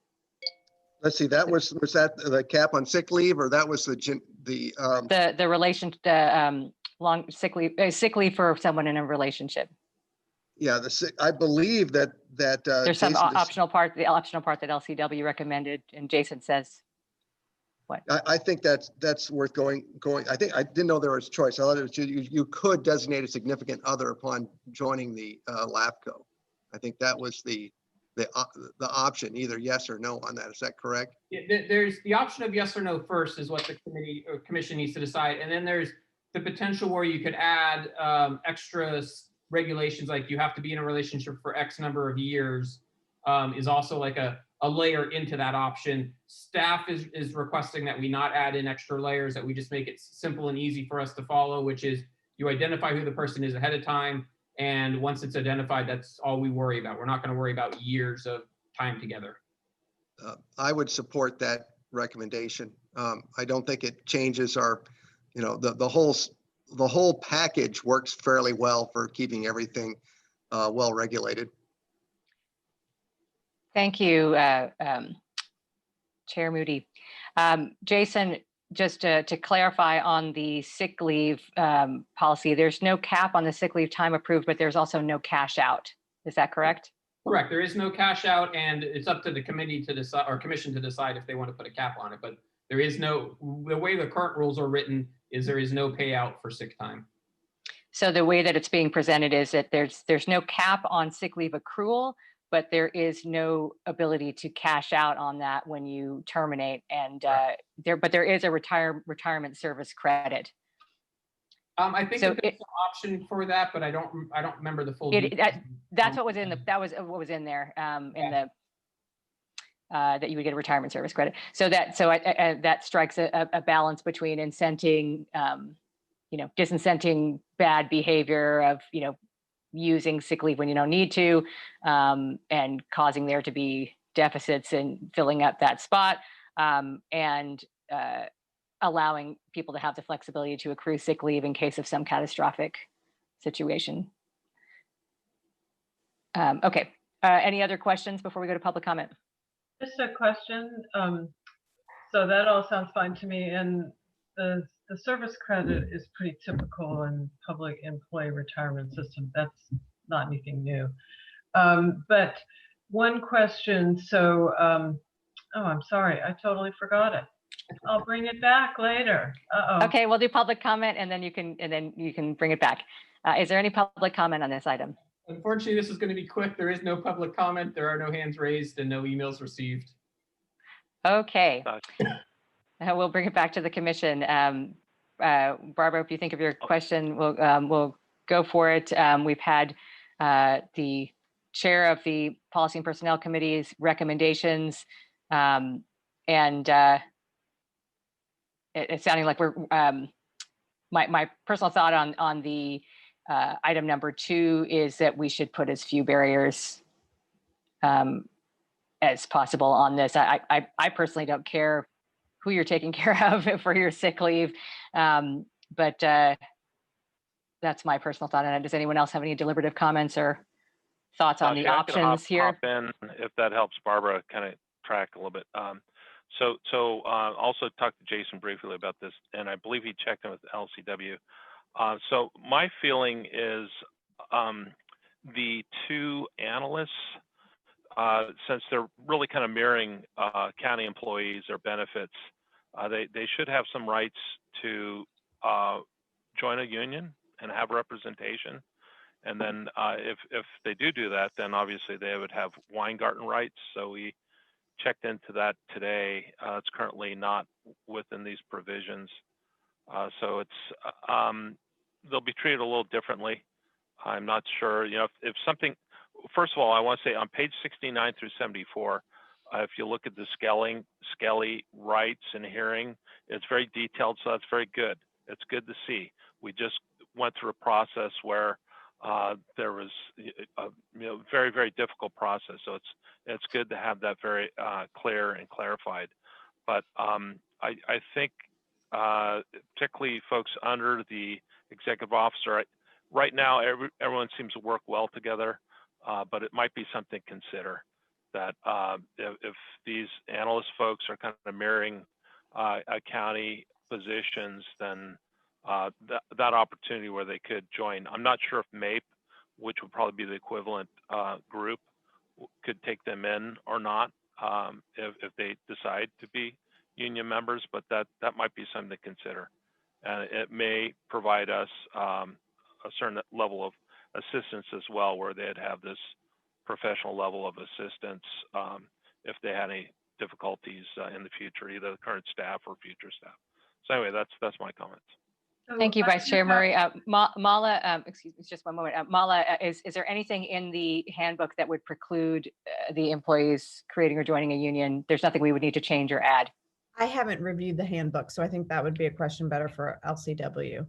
[SPEAKER 11] Let's see, was that the cap on sick leave, or that was
[SPEAKER 1] the relation to long sick leave for someone in a relationship?
[SPEAKER 11] Yeah, I believe that
[SPEAKER 1] there's some optional part, the optional part that LCW recommended, and Jason says what?
[SPEAKER 11] I think that's worth going. I didn't know there was choice. I thought it was you could designate a significant other upon joining the LAFCO. I think that was the option, either yes or no on that. Is that correct?
[SPEAKER 7] Yeah, there's the option of yes or no first is what the committee or commission needs to decide, and then there's the potential where you could add extra regulations, like you have to be in a relationship for X number of years, is also like a layer into that option. Staff is requesting that we not add in extra layers, that we just make it simple and easy for us to follow, which is you identify who the person is ahead of time. And once it's identified, that's all we worry about. We're not going to worry about years of time together.
[SPEAKER 11] I would support that recommendation. I don't think it changes our, the whole package works fairly well for keeping everything well regulated.
[SPEAKER 1] Thank you, Chair Moody. Jason, just to clarify on the sick leave policy, there's no cap on the sick leave time approved, but there's also no cash out. Is that correct?
[SPEAKER 7] Correct. There is no cash out, and it's up to the committee to decide, or commission to decide, if they want to put a cap on it. But there is no, the way the current rules are written is there is no payout for sick time.
[SPEAKER 1] So the way that it's being presented is that there's no cap on sick leave accrual, but there is no ability to cash out on that when you terminate. And there is a retirement service credit.
[SPEAKER 7] I think
[SPEAKER 1] so
[SPEAKER 7] there's an option for that, but I don't remember the full.
[SPEAKER 1] That's what was in what was in there in the that you would get a retirement service credit. So that strikes a balance between incenting, disincenting bad behavior of, using sick leave when you don't need to, and causing there to be deficits in filling up that spot, and allowing people to have the flexibility to accrue sick leave in case of some catastrophic situation. Okay, any other questions before we go to public comment?
[SPEAKER 4] Just a question. So that all sounds fine to me. And the service credit is pretty typical in public employee retirement system. That's not anything new. But one question. So, oh, I'm sorry. I totally forgot it. I'll bring it back later. Uh-oh.
[SPEAKER 1] Okay, we'll do public comment, and then you can bring it back. Is there any public comment on this item?
[SPEAKER 7] Unfortunately, this is going to be quick. There is no public comment. There are no hands raised and no emails received.
[SPEAKER 1] Okay. We'll bring it back to the commission. Barbara, if you think of your question, we'll go for it. We've had the chair of the Policy and Personnel Committee's recommendations, and it's sounding like we're, my personal thought on the item number 2 is that we should put as few barriers as possible on this. I personally don't care who you're taking care of for your sick leave, but that's my personal thought. And does anyone else have any deliberative comments or thoughts on the options here?
[SPEAKER 3] Hop in if that helps Barbara kind of track a little bit. Also talked to Jason briefly about this, and I believe he checked in with LCW. So my feeling is the 2 analysts since they're really kind of mirroring county employees or benefits, they should have some rights to join a union and have representation. And then if they do that, then obviously they would have Weingarten rights. So we checked into that today. It's currently not within these provisions. So it's they'll be treated a little differently. I'm not sure, you know, if something, first of all, I want to say on page 69 through 74, if you look at the Skelly rights and hearing, it's very detailed, so that's very good. It's good to see. We just went through a process where there was a very, very difficult process. So it's good to have that very clear and clarified. But I think particularly folks under the executive officer, right now everyone seems to work well together, but it might be something to consider that if these analyst folks are kind of mirroring county positions, then that opportunity where they could join. I'm not sure if MAPE, which would probably be the equivalent group, could take them in or not if they decide to be union members, but that might be something to consider. And it may provide us a certain level of assistance as well, where they'd have this professional level of assistance if they had any difficulties in the future, either the current staff or future staff. So anyway, that's my comments.
[SPEAKER 1] Thank you, Vice Chair Murray. Mala, excuse me, just one moment. Mala, is there anything in the handbook that would preclude the employees creating or joining a union? There's nothing we would need to change or add.
[SPEAKER 9] I haven't reviewed the handbook, so I think that would be a question better for LCW.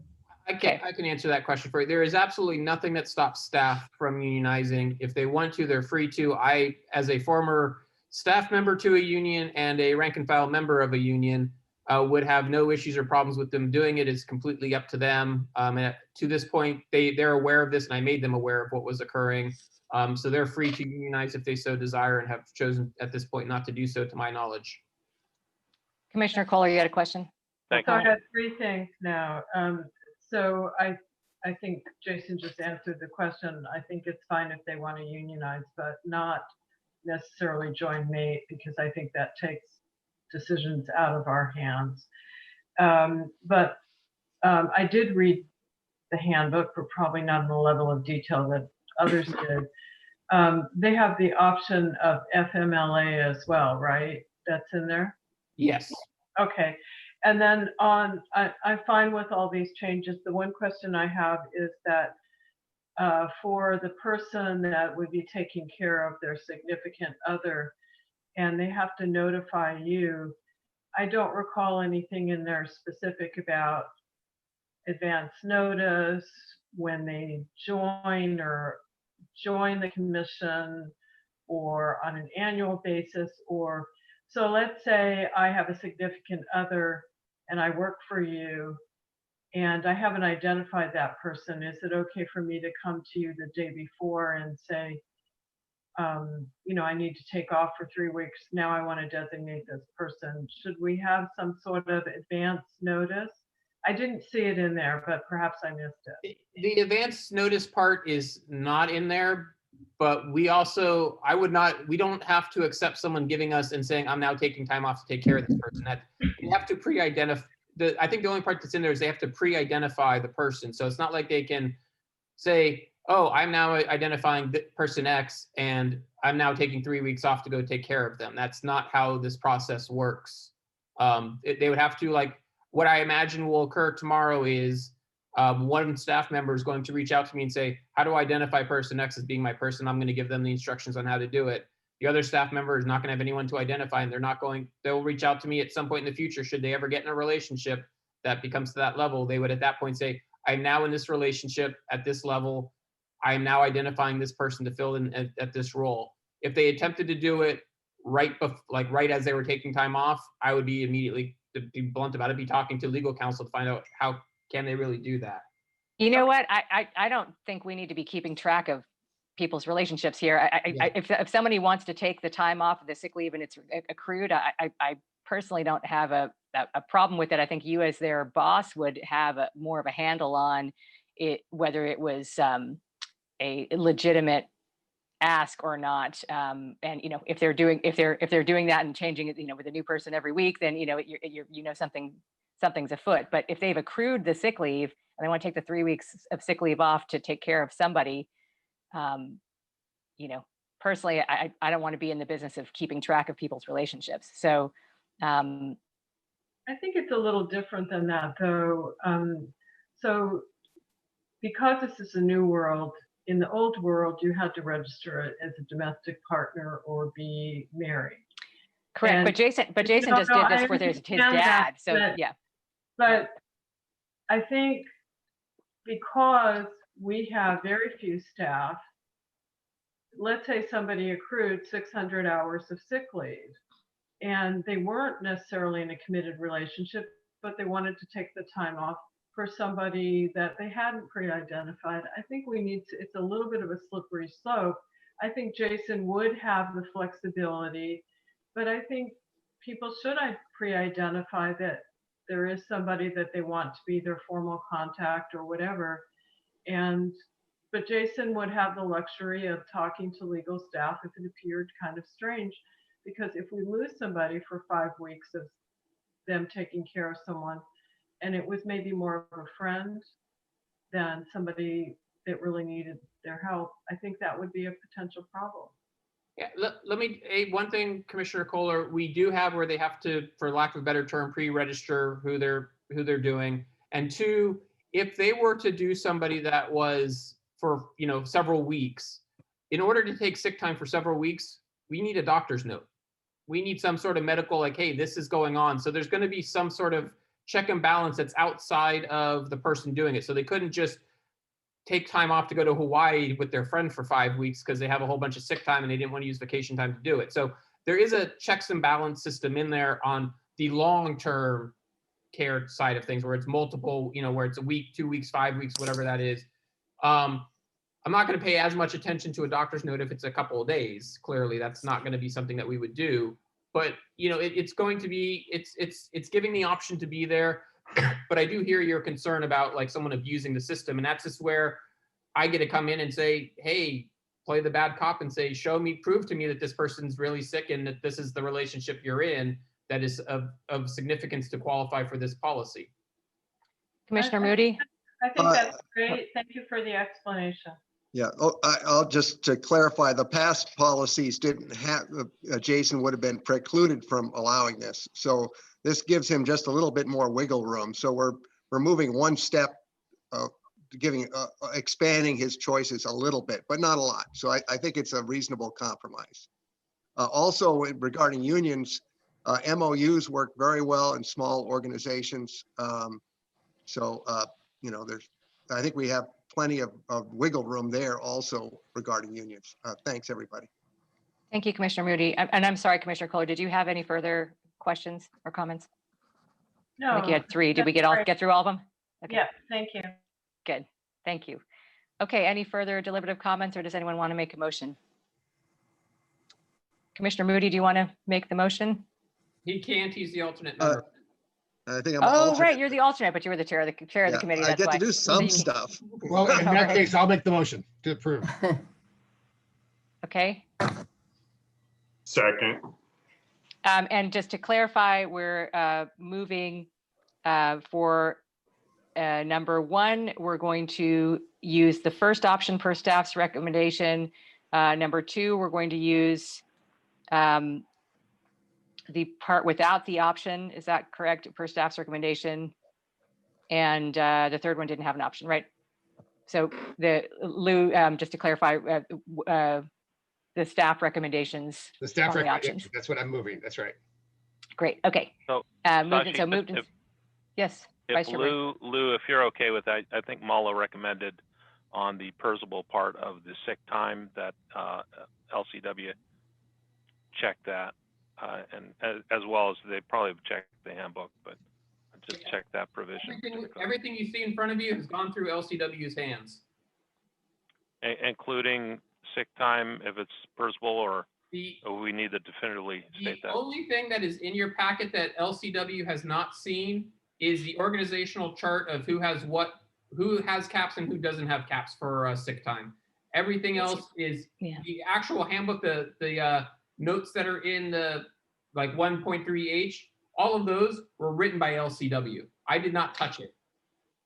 [SPEAKER 7] I can answer that question for you. There is absolutely nothing that stops staff from unionizing. If they want to, they're free to. I, as a former staff member to a union and a rank and file member of a union, would have no issues or problems with them doing it. It's completely up to them. And to this point, they're aware of this, and I made them aware of what was occurring. So they're free to unionize if they so desire, and have chosen at this point not to do so, to my knowledge.
[SPEAKER 1] Commissioner Kohler, you had a question?
[SPEAKER 3] Thank
[SPEAKER 4] So
[SPEAKER 3] you.
[SPEAKER 4] I have three things now. So I think Jason just answered the question. I think it's fine if they want to unionize, but not necessarily join MAPE, because I think that takes decisions out of our hands. But I did read the handbook, but probably not in the level of detail that others did. They have the option of FMLA as well, right? That's in there?
[SPEAKER 7] Yes.
[SPEAKER 4] Okay. And then I'm fine with all these changes. The one question I have is that for the person that would be taking care of their significant other, and they have to notify you, I don't recall anything in there specific about advance notice, when they join the commission, or on an annual basis. Or so let's say I have a significant other and I work for you and I haven't identified that person. Is it okay for me to come to you the day before and say, I need to take off for 3 weeks. Now I want to designate this person. Should we have some sort of advance notice? I didn't see it in there, but perhaps I missed it.
[SPEAKER 7] The advance notice part is not in there, but we don't have to accept someone giving us and saying, I'm now taking time off to take care of this person. That you have to pre-identify. I think the only part that's in there is they have to pre-identify the person. So it's not like they can say, oh, I'm now identifying person X and I'm now taking 3 weeks off to go take care of them. That's not how this process works. They would have to, like, what I imagine will occur tomorrow is one staff member is going to reach out to me and say, how do I identify person X as being my person? I'm going to give them the instructions on how to do it. The other staff member is not going to have anyone to identify, and they'll reach out to me at some point in the future. Should they ever get in a relationship that becomes to that level, they would at that point say, I'm now in this relationship at this level. I am now identifying this person to fill in at this role. If they attempted to do it right as they were taking time off, I would be immediately, to be blunt about it, be talking to legal counsel to find out how can they really do that.
[SPEAKER 1] You know what? I don't think we need to be keeping track of people's relationships here. If somebody wants to take the time off of the sick leave and it's accrued, I personally don't have a problem with it. I think you as their boss would have more of a handle on it, whether it was a legitimate ask or not. And if they're doing that and changing it, with a new person every week, then something's afoot. But if they've accrued the sick leave and they want to take the 3 weeks of sick leave off to take care of somebody, personally, I don't want to be in the business of keeping track of people's relationships. So
[SPEAKER 4] I think it's a little different than that, though. So because this is a new world, in the old world, you had to register it as a domestic partner or be married.
[SPEAKER 1] correct.
[SPEAKER 4] And-
[SPEAKER 1] But Jason just did this for his
[SPEAKER 4] understand
[SPEAKER 1] dad.
[SPEAKER 4] that,
[SPEAKER 1] So
[SPEAKER 4] but-
[SPEAKER 1] yeah.
[SPEAKER 4] But I think because we have very few staff, let's say somebody accrued 600 hours of sick leave and they weren't necessarily in a committed relationship, but they wanted to take the time off for somebody that they hadn't pre-identified. I think it's a little bit of a slippery slope. I think Jason would have the flexibility, but I think people should pre-identify that there is somebody that they want to be their formal contact or whatever. But Jason would have the luxury of talking to legal staff if it appeared kind of strange, because if we lose somebody for 5 weeks of them taking care of someone, and it was maybe more of a friend than somebody that really needed their help, I think that would be a potential problem.
[SPEAKER 7] Yeah, let me, one thing, Commissioner Kohler, we do have where they have to, for lack of a better term, pre-register who they're doing. And two, if they were to do somebody that was for, several weeks, in order to take sick time for several weeks, we need a doctor's note. We need some sort of medical, like, hey, this is going on. So there's going to be some sort of check and balance that's outside of the person doing it. So they couldn't just take time off to go to Hawaii with their friend for 5 weeks because they have a whole bunch of sick time and they didn't want to use vacation time to do it. So there is a checks and balance system in there on the long-term care side of things where it's multiple, where it's a week, 2 weeks, 5 weeks, whatever that is. I'm not going to pay as much attention to a doctor's note if it's a couple of days. Clearly, that's not going to be something that we would do. But it's going to be, it's giving the option to be there. But I do hear your concern about like someone abusing the system, and that's just where I get to come in and say, hey, play the bad cop and say, prove to me that this person's really sick and that this is the relationship you're in that is of significance to qualify for this policy.
[SPEAKER 1] Commissioner Moody?
[SPEAKER 4] I think that's great. Thank you for the explanation.
[SPEAKER 11] Yeah, I'll just to clarify, the past policies didn't have, Jason would have been precluded from allowing this. So this gives him just a little bit more wiggle room. So we're moving one step, expanding his choices a little bit, but not a lot. So I think it's a reasonable compromise. Also regarding unions, MOUs work very well in small organizations. I think we have plenty of wiggle room there also regarding unions. Thanks, everybody.
[SPEAKER 1] Thank you, Commissioner Moody. And I'm sorry, Commissioner Kohler, did you have any further questions or comments?
[SPEAKER 4] No.
[SPEAKER 1] I think you had 3. Did we get through all of them? Okay.
[SPEAKER 4] Yeah, thank you.
[SPEAKER 1] Good. Thank you. Okay, any further deliberative comments, or does anyone want to make a motion? Commissioner Moody, do you want to make the motion?
[SPEAKER 7] He can't, he's the alternate member.
[SPEAKER 11] I think I'm
[SPEAKER 1] Oh,
[SPEAKER 11] alternate.
[SPEAKER 1] right, you're the alternate, but you were the chair of the committee.
[SPEAKER 11] I
[SPEAKER 1] that's
[SPEAKER 11] get
[SPEAKER 1] why.
[SPEAKER 11] to do some stuff.
[SPEAKER 5] Well, in that case, I'll make the motion to approve.
[SPEAKER 1] Okay.
[SPEAKER 10] Second.
[SPEAKER 1] And just to clarify, we're moving for number 1, we're going to use the first option per staff's recommendation. Number 2, we're going to use the part without the option. Is that correct? Per staff's recommendation. And the third one didn't have an option, right? So Lou, just to clarify, the staff recommendations.
[SPEAKER 5] The staff
[SPEAKER 1] on the
[SPEAKER 5] recommendation,
[SPEAKER 1] options.
[SPEAKER 5] that's what I'm moving. That's right.
[SPEAKER 1] Great. Okay.
[SPEAKER 3] So,
[SPEAKER 1] Moved. Yes. Vice Chair Ray.
[SPEAKER 3] Lou, if you're okay with that, I think Mala recommended on the Percival part of the sick time that LCW check that, and as well as they probably have checked the handbook, but just check that provision.
[SPEAKER 7] Everything you see in front of you has gone through LCW's hands.
[SPEAKER 3] Including sick time, if it's Percival, or we need to definitively state that.
[SPEAKER 7] The only thing that is in your packet that LCW has not seen is the organizational chart of who has caps and who doesn't have caps for sick time. Everything else is
[SPEAKER 1] Yeah.
[SPEAKER 7] the actual handbook, the notes that are in the like 1.3H, all of those were written by LCW. I did not touch it.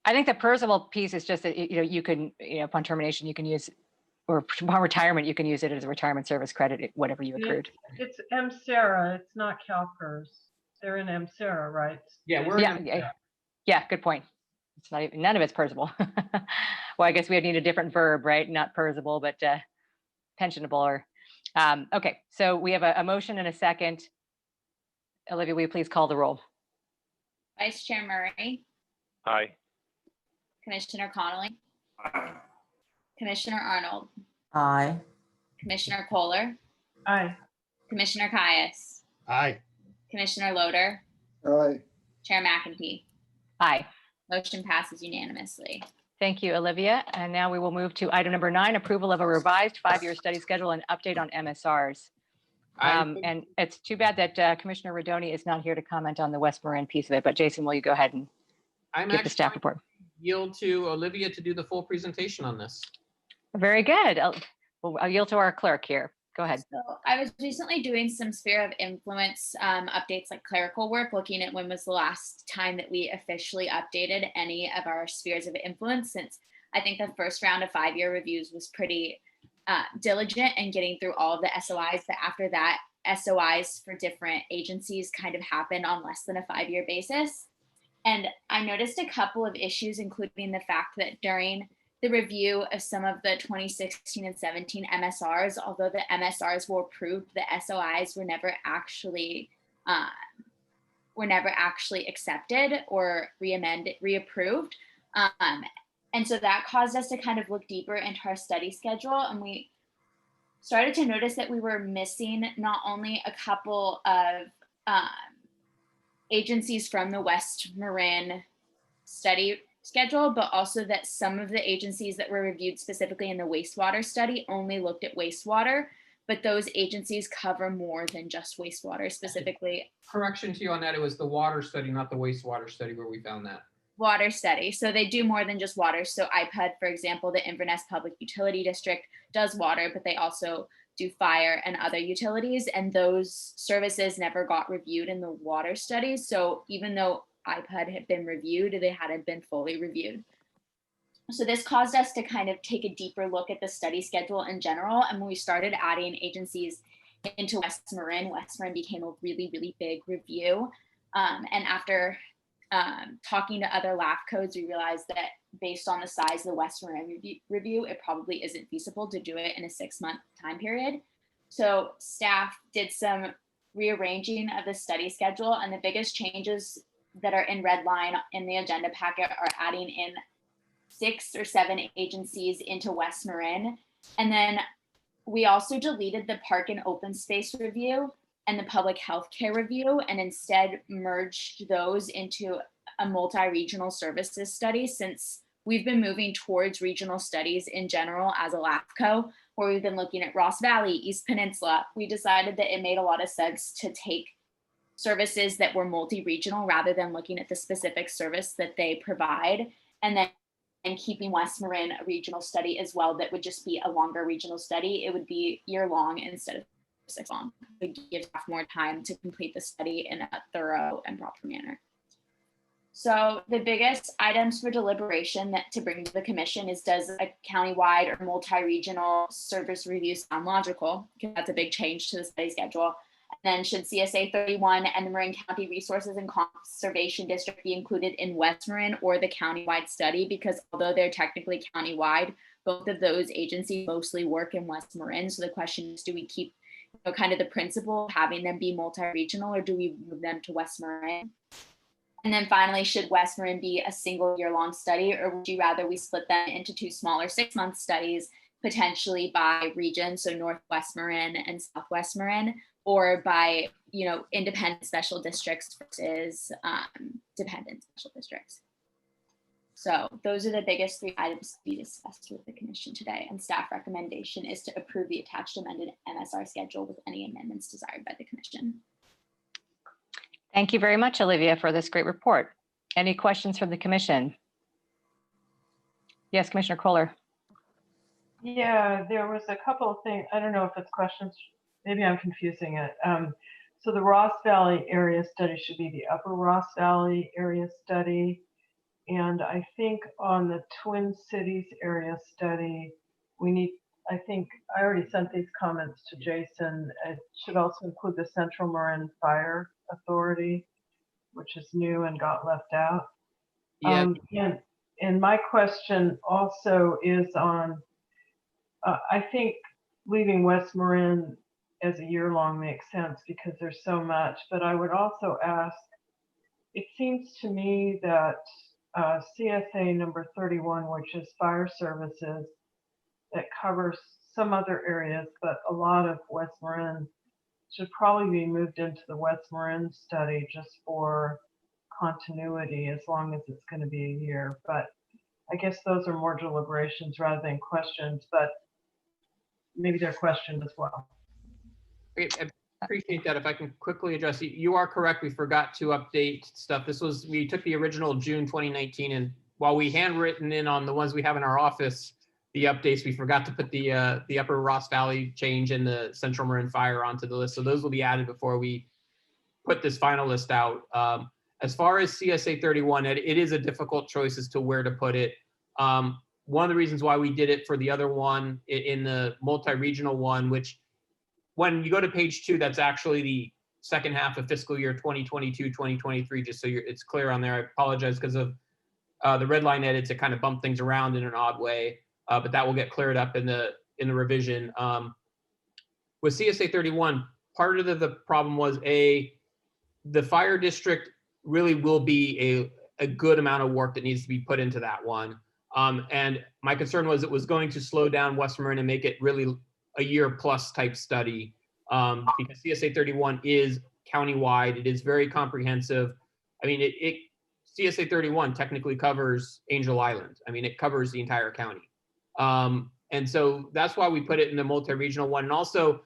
[SPEAKER 1] I think the Percival piece is just that, you can, upon termination, you can use, or upon retirement, you can use it as a retirement service credit, whatever you accrued.
[SPEAKER 4] It's MSERA, it's not CalPERS. They're in MSERA, right?
[SPEAKER 7] Yeah, we're
[SPEAKER 1] Yeah,
[SPEAKER 7] in
[SPEAKER 1] yeah, good point. It's not even, none of it's Percival. Well, I guess we would need a different verb, right? Not Percival, but pensionable or, okay. So we have a motion and a second. Olivia, will you please call the roll?
[SPEAKER 2] Vice Chair Murray,
[SPEAKER 3] Aye.
[SPEAKER 2] Commissioner Connolly,
[SPEAKER 10] Aye.
[SPEAKER 2] Commissioner Arnold,
[SPEAKER 8] Aye.
[SPEAKER 2] Commissioner Kohler,
[SPEAKER 4] Aye.
[SPEAKER 2] Commissioner Caius,
[SPEAKER 5] Aye.
[SPEAKER 2] Commissioner Loader,
[SPEAKER 6] Aye.
[SPEAKER 2] Chair McEntee.
[SPEAKER 1] Aye.
[SPEAKER 2] Motion passes unanimously.
[SPEAKER 1] Thank you, Olivia. And now we will move to item number 9, approval of a revised 5-year study schedule and update on MSRs. And it's too bad that Commissioner Rodoni is not here to comment on the West Marin piece of it, but Jason, will you go ahead and
[SPEAKER 7] I'm
[SPEAKER 1] give the
[SPEAKER 7] actually
[SPEAKER 1] staff
[SPEAKER 7] going to
[SPEAKER 1] report?
[SPEAKER 7] yield to Olivia to do the full presentation on this.
[SPEAKER 1] Very good. I'll yield to our clerk here. Go ahead.
[SPEAKER 2] So I was recently doing some sphere of influence updates, like clerical work, looking at when was the last time that we officially updated any of our spheres of influence, since I think the first round of 5-year reviews was pretty diligent in getting through all of the SOIs, but after that, SOIs for different agencies kind of happened on less than a 5-year basis. And I noticed a couple of issues, including the fact that during the review of some of the 2016 and 17 MSRs, although the MSRs were approved, the SOIs were never actually accepted or reapproved. And so that caused us to kind of look deeper into our study schedule, and we started to notice that we were missing not only a couple of agencies from the West Marin study schedule, but also that some of the agencies that were reviewed specifically in the wastewater study only looked at wastewater, but those agencies cover more than just wastewater. Specifically,
[SPEAKER 7] Correction to you on that, it was the water study, not the wastewater study where we found that.
[SPEAKER 2] water study. So they do more than just water. So IPUD, for example, the Inverness Public Utility District does water, but they also do fire and other utilities. And those services never got reviewed in the water studies. So even though IPUD had been reviewed, they hadn't been fully reviewed. So this caused us to kind of take a deeper look at the study schedule in general. And when we started adding agencies into West Marin became a really, really big review. And after talking to other LAFCOs, we realized that based on the size of the West Marin review, it probably isn't feasible to do it in a 6-month time period. So staff did some rearranging of the study schedule, and the biggest changes that are in red line in the agenda packet are adding in 6 or 7 agencies into West Marin. And then we also deleted the park and open space review and the public health care review, and instead merged those into a multi-regional services study, since we've been moving towards regional studies in general as a LAFCO, where we've been looking at Ross Valley, East Peninsula. We decided that it made a lot of sense to take services that were multi-regional rather than looking at the specific service that they provide, and keeping West Marin a regional study as well. That would just be a longer regional study. It would be year-long instead of 6 months. It would give staff more time to complete the study in a thorough and proper manner. So the biggest items for deliberation that to bring to the commission is, does a countywide or multi-regional service review sound logical? Because that's a big change to the study schedule. And then should CSA 31 and the Marin County Resources and Conservation District be included in West Marin or the countywide study? Because although they're technically countywide, both of those agencies mostly work in West Marin. So the question is, do we keep kind of the principle of having them be multi-regional, or do we move them to West Marin? And then finally, should West Marin be a single year-long study, or would you rather we split them into 2 smaller 6-month studies, potentially by region, so Northwest Marin and Southwest Marin, or by independent special districts versus dependent special districts? So those are the biggest 3 items to be discussed with the commission today, and staff recommendation is to approve the attached amended MSR schedule with any amendments desired by the commission.
[SPEAKER 1] Thank you very much, Olivia, for this great report. Any questions from the commission? Yes, Commissioner Kohler.
[SPEAKER 4] Yeah, there was a couple of things. I don't know if it's questions. Maybe I'm confusing it. So the Ross Valley area study should be the Upper Ross Valley area study. And I think on the Twin Cities area study, we need, I think I already sent these comments to Jason. It should also include the Central Marin Fire Authority, which is new and got left out.
[SPEAKER 7] Yeah,
[SPEAKER 4] And my question also is on, I think leaving West Marin as a year-long makes sense because there's so much, but I would also ask, it seems to me that CSA number 31, which is fire services, that covers some other areas, but a lot of West Marin should probably be moved into the West Marin study just for continuity, as long as it's going to be a year. But I guess those are more deliberations rather than questions, but maybe they're questions as well.
[SPEAKER 7] I appreciate that. If I can quickly address it, you are correct. We forgot to update stuff. We took the original June 2019, and while we handwritten in on the ones we have in our office, the updates, we forgot to put the Upper Ross Valley change and the Central Marin Fire onto the list. So those will be added before we put this final list out. As far as CSA 31, it is a difficult choice as to where to put it. One of the reasons why we did it for the other one in the multi-regional one, which when you go to page 2, that's actually the second half of fiscal year 2022, 2023, just so it's clear on there. I apologize because of the red line edits, it kind of bumped things around in an odd way, but that will get cleared up in the revision. With CSA 31, part of the problem was the fire district really will be a good amount of work that needs to be put into that one. And my concern was it was going to slow down West Marin and make it really a year plus type study, because CSA 31 is countywide. It is very comprehensive. I mean, CSA 31 technically covers Angel Island. I mean, it covers the entire county. And so that's why we put it in the multi-regional one. And also,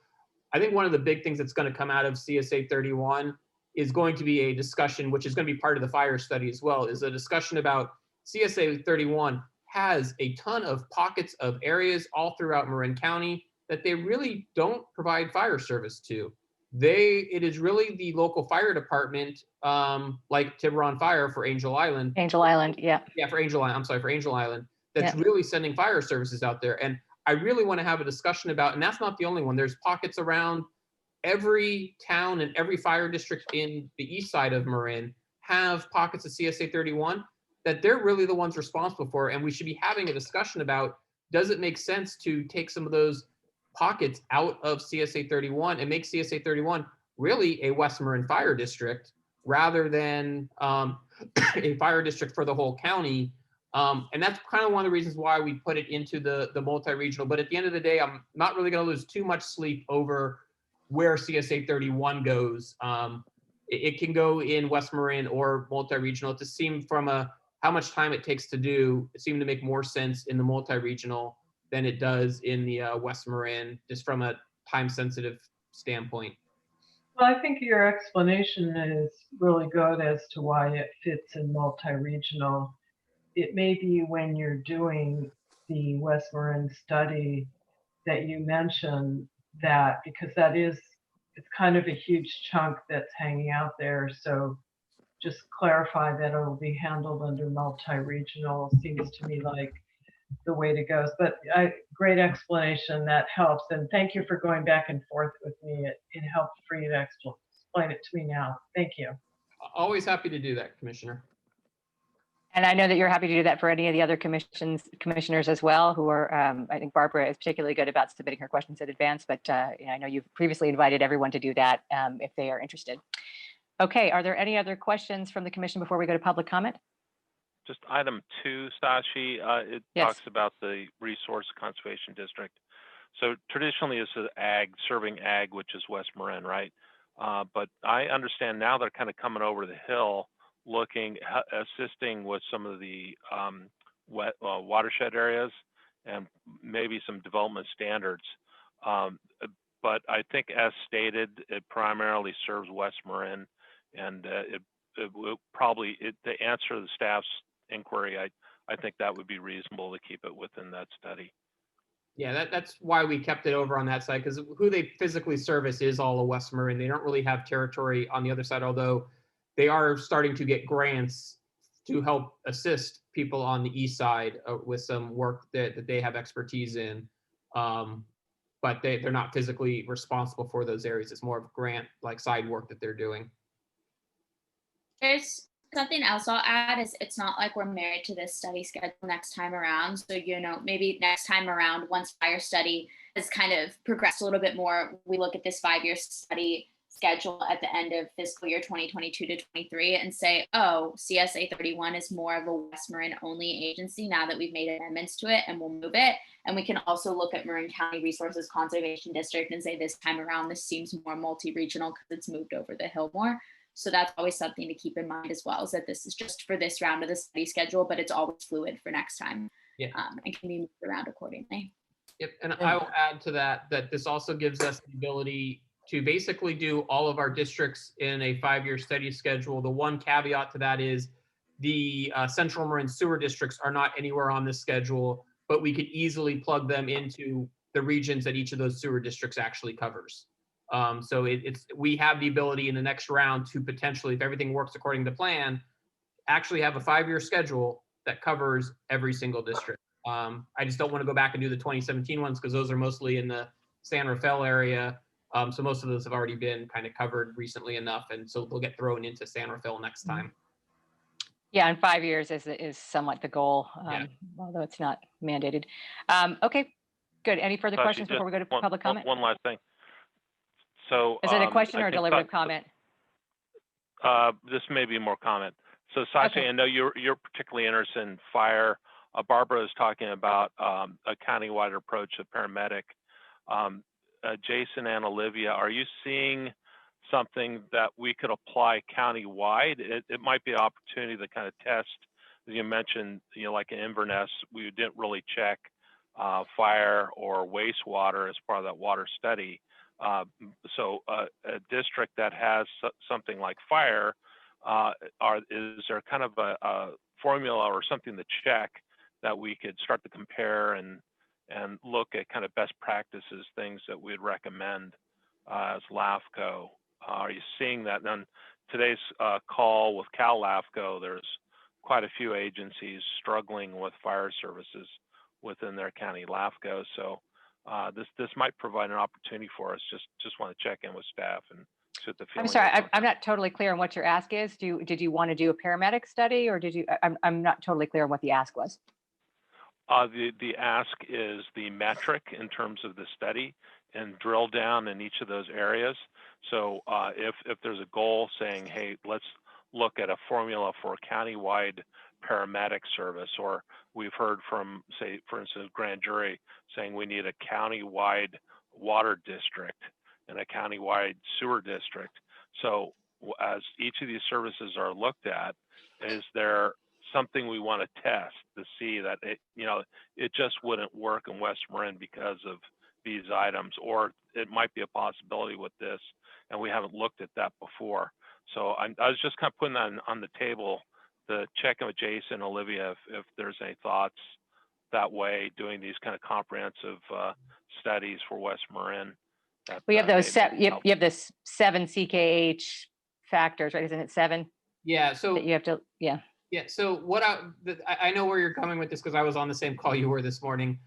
[SPEAKER 7] I think one of the big things that's going to come out of CSA 31 is going to be a discussion, which is going to be part of the fire study as well, is a discussion about CSA 31 has a ton of pockets of areas all throughout Marin County that they really don't provide fire service to. It is really the local fire department, like Tiburon Fire for Angel Island.
[SPEAKER 1] Angel Island, yeah.
[SPEAKER 7] Yeah, for Angel Island, I'm sorry, for Angel Island, that's really sending fire services out there. And I really want to have a discussion about, and that's not the only one, there's pockets around every town and every fire district in the east side of Marin have pockets of CSA 31 that they're really the ones responsible for. And we should be having a discussion about, does it make sense to take some of those pockets out of CSA 31 and make CSA 31 really a West Marin fire district rather than a fire district for the whole county. And that's kind of one of the reasons why we put it into the multi-regional. But at the end of the day, I'm not really going to lose too much sleep over where CSA 31 goes. It can go in West Marin or multi-regional. It just seemed from how much time it takes to do, it seemed to make more sense in the multi-regional than it does in the West Marin, just from a time-sensitive standpoint.
[SPEAKER 4] Well, I think your explanation is really good as to why it fits in multi-regional. It may be when you're doing the West Marin study that you mention that, because it's kind of a huge chunk that's hanging out there. So just clarify that it will be handled under multi-regional seems to me like the way to go. But great explanation, that helps. And thank you for going back and forth with me. It helped for you to explain it to me now. Thank you.
[SPEAKER 7] Always happy to do that, Commissioner.
[SPEAKER 1] And I know that you're happy to do that for any of the other commissioners as well, who are, I think Barbara is particularly good about submitting her questions in advance, but I know you've previously invited everyone to do that if they are interested. Okay, are there any other questions from the commission before we go to public comment?
[SPEAKER 3] Just item 2, Sashi, it talks about the resource conservation district. So traditionally it's serving ag, which is West Marin, right? But I understand now they're kind of coming over the hill, assisting with some of the watershed areas and maybe some development standards. But I think as stated, it primarily serves West Marin, and it will probably, to answer the staff's inquiry, I think that would be reasonable to keep it within that study.
[SPEAKER 7] Yeah, that's why we kept it over on that side, because who they physically service is all of West Marin. They don't really have territory on the other side, although they are starting to get grants to help assist people on the east side with some work that they have expertise in. But they're not physically responsible for those areas. It's more of grant, like side work that they're doing.
[SPEAKER 2] There's something else I'll add is it's not like we're married to this study schedule next time around. So, maybe next time around, once fire study has kind of progressed a little bit more, we look at this 5-year study schedule at the end of fiscal year 2022 to 23 and say, oh, CSA 31 is more of a West Marin only agency now that we've made amendments to it, and we'll move it. And we can also look at Marin County Resources Conservation District and say this time around, this seems more multi-regional because it's moved over the hill more. So that's always something to keep in mind as well, is that this is just for this round of the study schedule, but it's always fluid for next time.
[SPEAKER 7] Yeah.
[SPEAKER 2] And can be moved around accordingly.
[SPEAKER 7] Yep, and I will add to that this also gives us the ability to basically do all of our districts in a 5-year study schedule. The one caveat to that is the Central Marin sewer districts are not anywhere on this schedule, but we could easily plug them into the regions that each of those sewer districts actually covers. So we have the ability in the next round to potentially, if everything works according to plan, actually have a 5-year schedule that covers every single district. I just don't want to go back and do the 2017 ones because those are mostly in the San Rafael area. So most of those have already been kind of covered recently enough, and so they'll get thrown into San Rafael next time.
[SPEAKER 1] Yeah, and 5 years is somewhat the goal, although it's not mandated. Okay, good. Any further
[SPEAKER 3] Sasha,
[SPEAKER 1] questions before we go to public comment?
[SPEAKER 3] One last thing. So
[SPEAKER 1] Is it a question
[SPEAKER 3] I
[SPEAKER 1] or a
[SPEAKER 3] think
[SPEAKER 1] deliberative comment?
[SPEAKER 3] this may be more comment. So Sasha,
[SPEAKER 1] Okay.
[SPEAKER 3] I know you're particularly interested in fire. Barbara is talking about a countywide approach of paramedic. Jason and Olivia, are you seeing something that we could apply countywide? It might be an opportunity to kind of test, as you mentioned, like in Inverness, we didn't really check fire or wastewater as part of that water study. So a district that has something like fire, is there kind of a formula or something to check that we could start to compare and look at kind of best practices, things that we'd recommend as LAFCO? Are you seeing that? On today's call with Cal LAFCO, there's quite a few agencies struggling with fire services within their county LAFCO. So this might provide an opportunity for us. Just want to check in with staff and see what the feeling
[SPEAKER 1] I'm sorry,
[SPEAKER 3] is on
[SPEAKER 1] I'm
[SPEAKER 3] that.
[SPEAKER 1] not totally clear on what your ask is. Did you want to do a paramedic study, or did you? I'm not totally clear on what the ask was.
[SPEAKER 3] The ask is the metric in terms of the study and drill down in each of those areas. So if there's a goal saying, hey, let's look at a formula for a countywide paramedic service, or we've heard from, say, for instance, grand jury saying we need a countywide water district and a countywide sewer district. So as each of these services are looked at, is there something we want to test to see that it just wouldn't work in West Marin because of these items, or it might be a possibility with this, and we haven't looked at that before. So I was just kind of putting that on the table to check in with Jason, Olivia, if there's any thoughts that way, doing these kind of comprehensive studies for West Marin.
[SPEAKER 1] We have those. You
[SPEAKER 3] help.
[SPEAKER 1] have this 7 CKH factors, right? Isn't it 7
[SPEAKER 7] Yeah. So
[SPEAKER 1] that you have to? Yeah.
[SPEAKER 7] Yeah. So what I know where you're coming with this because I was on the same call you were this morning.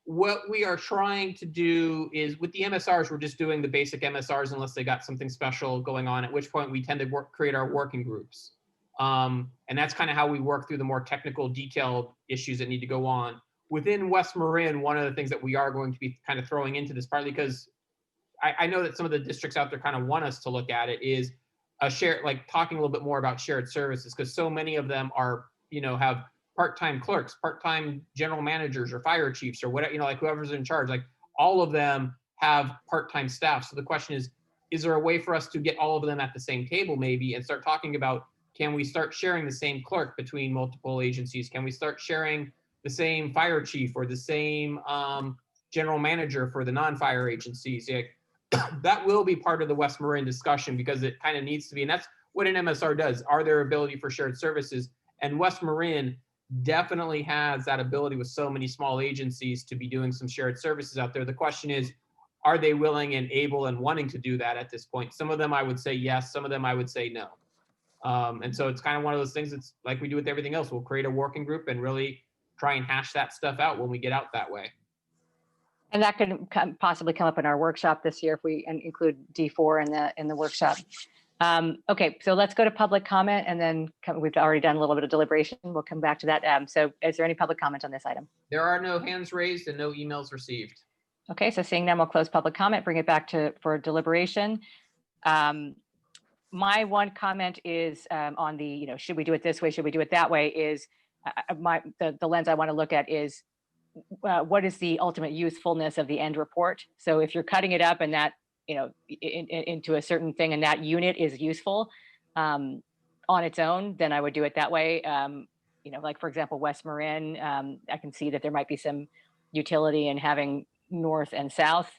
[SPEAKER 7] What we are trying to do is with the MSRs, we're just doing the basic MSRs unless they got something special going on, at which point we tend to create our working groups. And that's kind of how we work through the more technical, detailed issues that need to go on. Within West Marin, one of the things that we are going to be kind of throwing into this, partly because I know that some of the districts out there kind of want us to look at it, is a share, like talking a little bit more about shared services, because so many of them are, have part-time clerks, part-time general managers or fire chiefs or whatever, like whoever's in charge, like all of them have part-time staff. So the question is there a way for us to get all of them at the same table maybe and start talking about, can we start sharing the same clerk between multiple agencies? Can we start sharing the same fire chief or the same general manager for the non-fire agencies? That will be part of the West Marin discussion because it kind of needs to be, and that's what an MSR does. Are there ability for shared services? And West Marin definitely has that ability with so many small agencies to be doing some shared services out there. The question is, are they willing and able and wanting to do that at this point? Some of them I would say yes, some of them I would say no. And so it's kind of one of those things. It's like we do with everything else. We'll create a working group and really try and hash that stuff out when we get out that way.
[SPEAKER 1] And that could possibly come up in our workshop this year if we include D4 in the workshop. Okay, so let's go to public comment, and then we've already done a little bit of deliberation. We'll come back to that. So is there any public comment on this item?
[SPEAKER 7] There are no hands raised and no emails received.
[SPEAKER 1] Okay, so seeing none, we'll close public comment, bring it back for deliberation. My one comment is on the, should we do it this way? Should we do it that way? Is the lens I want to look at is what is the ultimate usefulness of the end report? So if you're cutting it up and that, into a certain thing and that unit is useful on its own, then I would do it that way. Like for example, West Marin, I can see that there might be some utility in having north and south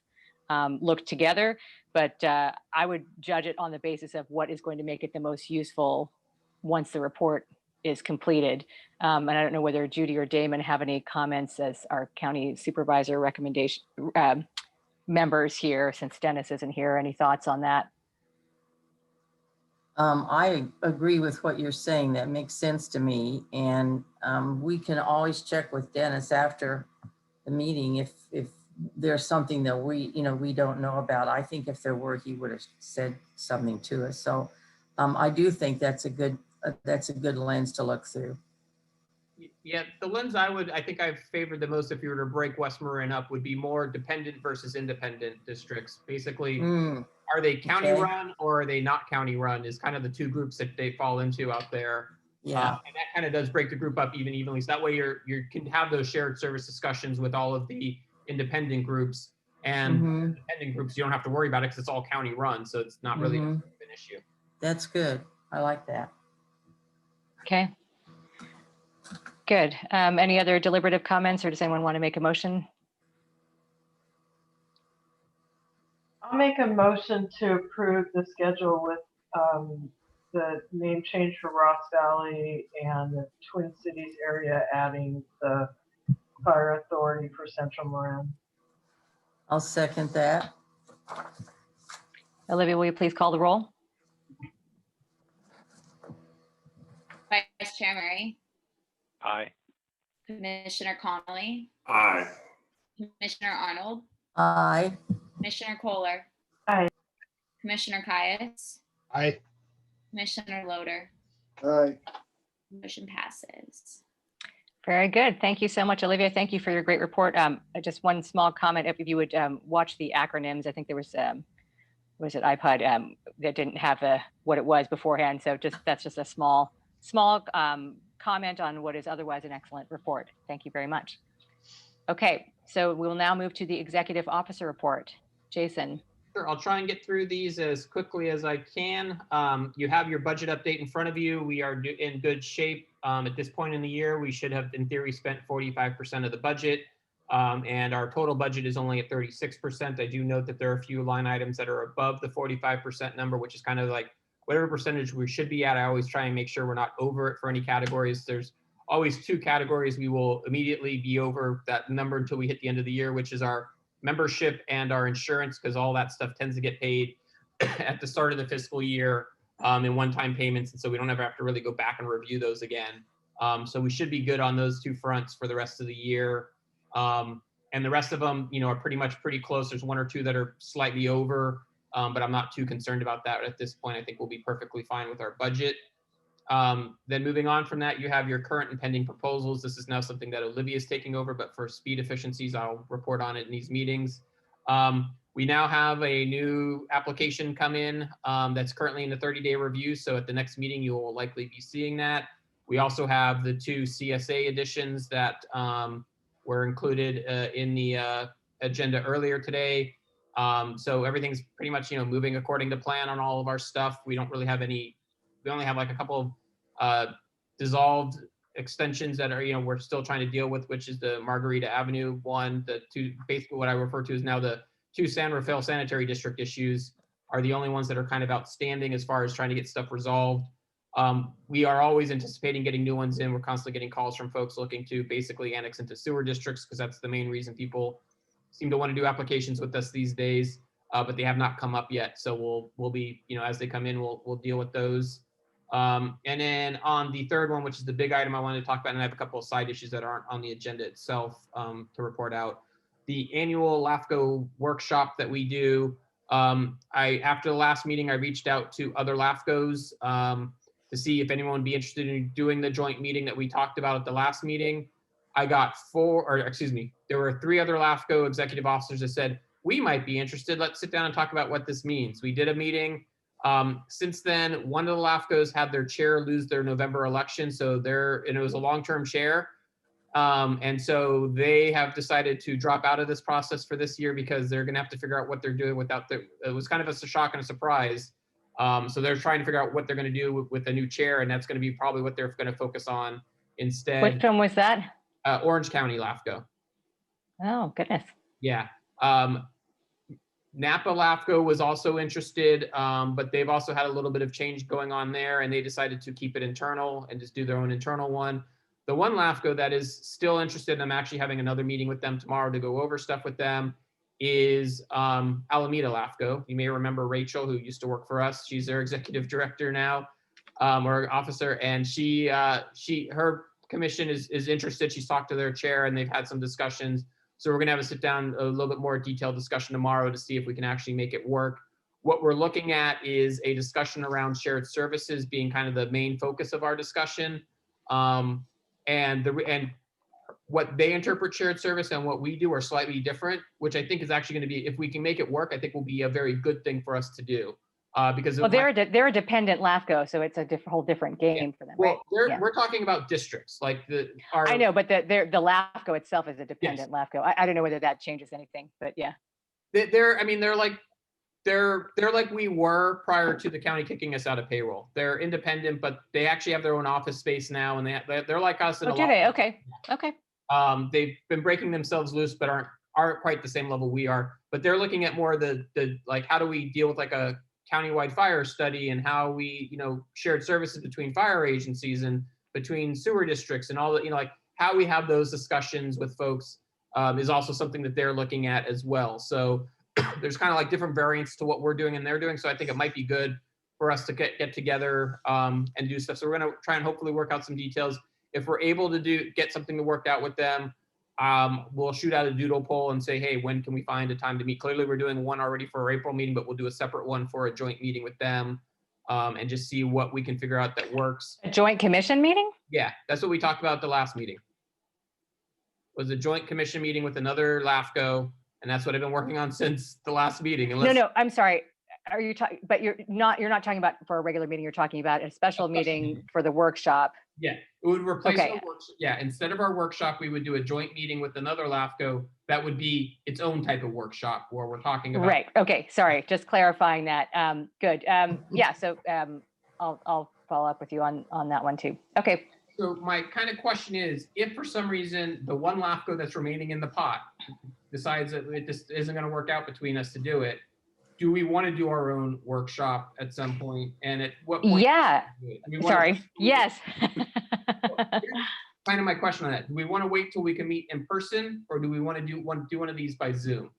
[SPEAKER 1] look together, but I would judge it on the basis of what is going to make it the most useful once the report is completed. And I don't know whether Judy or Damon have any comments as our county supervisor recommendation members here, since Dennis isn't here. Any thoughts on that?
[SPEAKER 8] I agree with what you're saying. That makes sense to me. And we can always check with Dennis after the meeting if there's something that we don't know about. I think if there were, he would have said something to us. So I do think that's a good lens to look through.
[SPEAKER 7] Yeah, the lens I think I've favored the most if you were to break West Marin up would be more dependent versus independent districts. Basically, are they county run or are they not county run is kind of the two groups that they fall into out there.
[SPEAKER 8] Yeah.
[SPEAKER 7] And that kind of does break the group up evenly. So that way you can have those shared service discussions with all of the independent groups, and independent groups, you don't have to worry about it because it's all county run. So it's not really an issue.
[SPEAKER 8] That's good. I like that.
[SPEAKER 1] Okay. Good. Any other deliberative comments, or does anyone want to make a motion?
[SPEAKER 4] I'll make a motion to approve the schedule with the name change for Ross Valley and the Twin Cities area adding the fire authority for Central Marin.
[SPEAKER 8] I'll second that.
[SPEAKER 1] Olivia, will you please call the roll?
[SPEAKER 2] Vice Chair Murray,
[SPEAKER 3] Aye.
[SPEAKER 2] Commissioner Connolly,
[SPEAKER 10] Aye.
[SPEAKER 2] Commissioner Arnold,
[SPEAKER 8] Aye.
[SPEAKER 2] Commissioner Kohler.
[SPEAKER 4] Aye.
[SPEAKER 2] Commissioner Caius,
[SPEAKER 5] Aye.
[SPEAKER 2] Commissioner Loader.
[SPEAKER 6] Aye.
[SPEAKER 2] Motion passes.
[SPEAKER 1] Very good. Thank you so much, Olivia. Thank you for your great report. Just one small comment, if you would watch the acronyms. I think there was it iPod that didn't have what it was beforehand. So that's just a small comment on what is otherwise an excellent report. Thank you very much. Okay, so we will now move to the executive officer report. Jason.
[SPEAKER 7] Sure, I'll try and get through these as quickly as I can. You have your budget update in front of you. We are in good shape. At this point in the year, we should have, in theory, spent 45% of the budget. And our total budget is only at 36%. I do note that there are a few line items that are above the 45% number, which is kind of like whatever percentage we should be at. I always try and make sure we're not over it for any categories. There's always two categories we will immediately be over that number until we hit the end of the year, which is our membership and our insurance, because all that stuff tends to get paid at the start of the fiscal year in one-time payments. And so we don't ever have to really go back and review those again. So we should be good on those two fronts for the rest of the year. And the rest of them, are pretty close. There's one or two that are slightly over, but I'm not too concerned about that at this point. I think we'll be perfectly fine with our budget. Then moving on from that, you have your current and pending proposals. This is now something that Olivia is taking over, but for speed efficiencies, I'll report on it in these meetings. We now have a new application come in that's currently in the 30-day review. So at the next meeting, you will likely be seeing that. We also have the two CSA additions that were included in the agenda earlier today. So everything's pretty much, moving according to plan on all of our stuff. We don't really have we only have like a couple of dissolved extensions that are, we're still trying to deal with, which is the Margarita Avenue one. The two, basically what I refer to as now the two San Rafael Sanitary District issues are the only ones that are kind of outstanding as far as trying to get stuff resolved. We are always anticipating getting new ones in. We're constantly getting calls from folks looking to basically annex into sewer districts because that's the main reason people seem to want to do applications with us these days, but they have not come up yet. So we'll be, as they come in, we'll deal with those. And then on the third one, which is the big item I wanted to talk about, and I have a couple of side issues that aren't on the agenda itself to report out. The annual LAFCO workshop that we do. After the last meeting, I reached out to other LAFCOs to see if anyone would be interested in doing the joint meeting that we talked about at the last meeting. I got there were 3 other LAFCO executive officers that said, we might be interested. Let's sit down and talk about what this means. We did a meeting. Since then, one of the LAFCOs had their chair lose their November election. And it was a long-term chair. And so they have decided to drop out of this process for this year because they're going to have to figure out what they're doing it was kind of a shock and a surprise. So they're trying to figure out what they're going to do with a new chair, and that's going to be probably what they're going to focus on instead.
[SPEAKER 1] Which one was that?
[SPEAKER 7] Orange County LAFCO.
[SPEAKER 1] Oh, goodness.
[SPEAKER 7] Yeah. Napa LAFCO was also interested, but they've also had a little bit of change going on there, and they decided to keep it internal and just do their own internal one. The one LAFCO that is still interested, and I'm actually having another meeting with them tomorrow to go over stuff with them, is Alameda LAFCO. You may remember Rachel, who used to work for us. She's their executive director now, or officer, and her commission is interested. She's talked to their chair, and they've had some discussions. So we're going to have a sit down, a little bit more detailed discussion tomorrow to see if we can actually make it work. What we're looking at is a discussion around shared services being kind of the main focus of our discussion. And what they interpret shared service and what we do are slightly different, which I think is actually going to be, if we can make it work, I think will be a very good thing for us to do. Because
[SPEAKER 1] they're a dependent LAFCO, so it's a whole different game for them, right?
[SPEAKER 7] Well, we're talking about districts, like
[SPEAKER 1] I know, but the LAFCO itself is a dependent LAFCO. I don't know whether that changes anything, but yeah.
[SPEAKER 7] They're like we were prior to the county kicking us out of payroll. They're independent, but they actually have their own office space now, and they're like us.
[SPEAKER 1] Oh, do they? Okay.
[SPEAKER 7] They've been breaking themselves loose, but aren't quite the same level we are. But they're looking at more the like, how do we deal with like a countywide fire study, and how we shared services between fire agencies and between sewer districts, and all that, like how we have those discussions with folks is also something that they're looking at as well. So there's kind of like different variants to what we're doing and they're doing. So I think it might be good for us to get together and do stuff. So we're going to try and hopefully work out some details. If we're able to get something to work out with them, we'll shoot out a doodle poll and say, hey, when can we find a time to meet? Clearly, we're doing one already for our April meeting, but we'll do a separate one for a joint meeting with them and just see what we can figure out that works.
[SPEAKER 1] A joint commission meeting?
[SPEAKER 7] Yeah, that's what we talked about at the last meeting. It was a joint commission meeting with another LAFCO, and that's what I've been working on since the last meeting.
[SPEAKER 1] No, I'm sorry. Are you talking? But you're not talking about for a regular meeting. You're talking about a special meeting for the workshop.
[SPEAKER 7] Yeah, it would replace our workshop. Yeah, instead of our workshop, we would do a joint meeting with another LAFCO. That would be its own type of workshop where we're talking about.
[SPEAKER 1] Right. Okay. Sorry. Just clarifying that. Good. Yeah. So I'll follow up with you on that one too. Okay.
[SPEAKER 7] So my kind of question is, if for some reason the one LAFCO that's remaining in the pot decides that it just isn't going to work out between us to do it, do we want to do our own workshop at some point? And at what point?
[SPEAKER 1] Yeah. Sorry. Yes.
[SPEAKER 7] Kind of my question on that. Do we want to wait till we can meet in person, or do we want to do one of these by Zoom?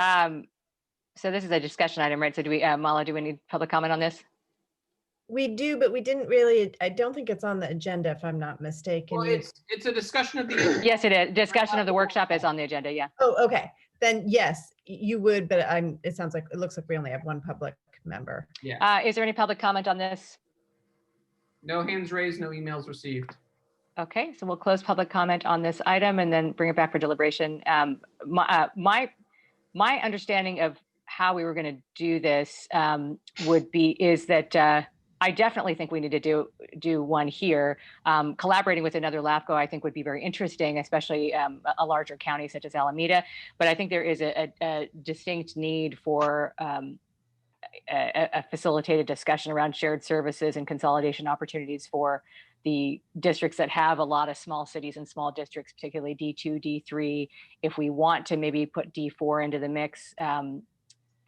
[SPEAKER 1] So this is a discussion item, right? So do we, Mala, do we need public comment on this?
[SPEAKER 9] We do, but we didn't really, I don't think it's on the agenda if I'm not mistaken.
[SPEAKER 7] Well, it's a discussion of the.
[SPEAKER 1] Yes, it is. Discussion of the workshop is on the agenda. Yeah.
[SPEAKER 9] Oh, okay. Then yes, you would, but it sounds like, it looks like we only have one public member.
[SPEAKER 7] Yeah.
[SPEAKER 1] Is there any public comment on this?
[SPEAKER 7] No hands raised, no emails received.
[SPEAKER 1] Okay, so we'll close public comment on this item and then bring it back for deliberation. My understanding of how we were going to do this is that I definitely think we need to do one here. Collaborating with another LAFCO, I think, would be very interesting, especially a larger county such as Alameda. But I think there is a distinct need for a facilitated discussion around shared services and consolidation opportunities for the districts that have a lot of small cities and small districts, particularly D2, D3. If we want to maybe put D4 into the mix,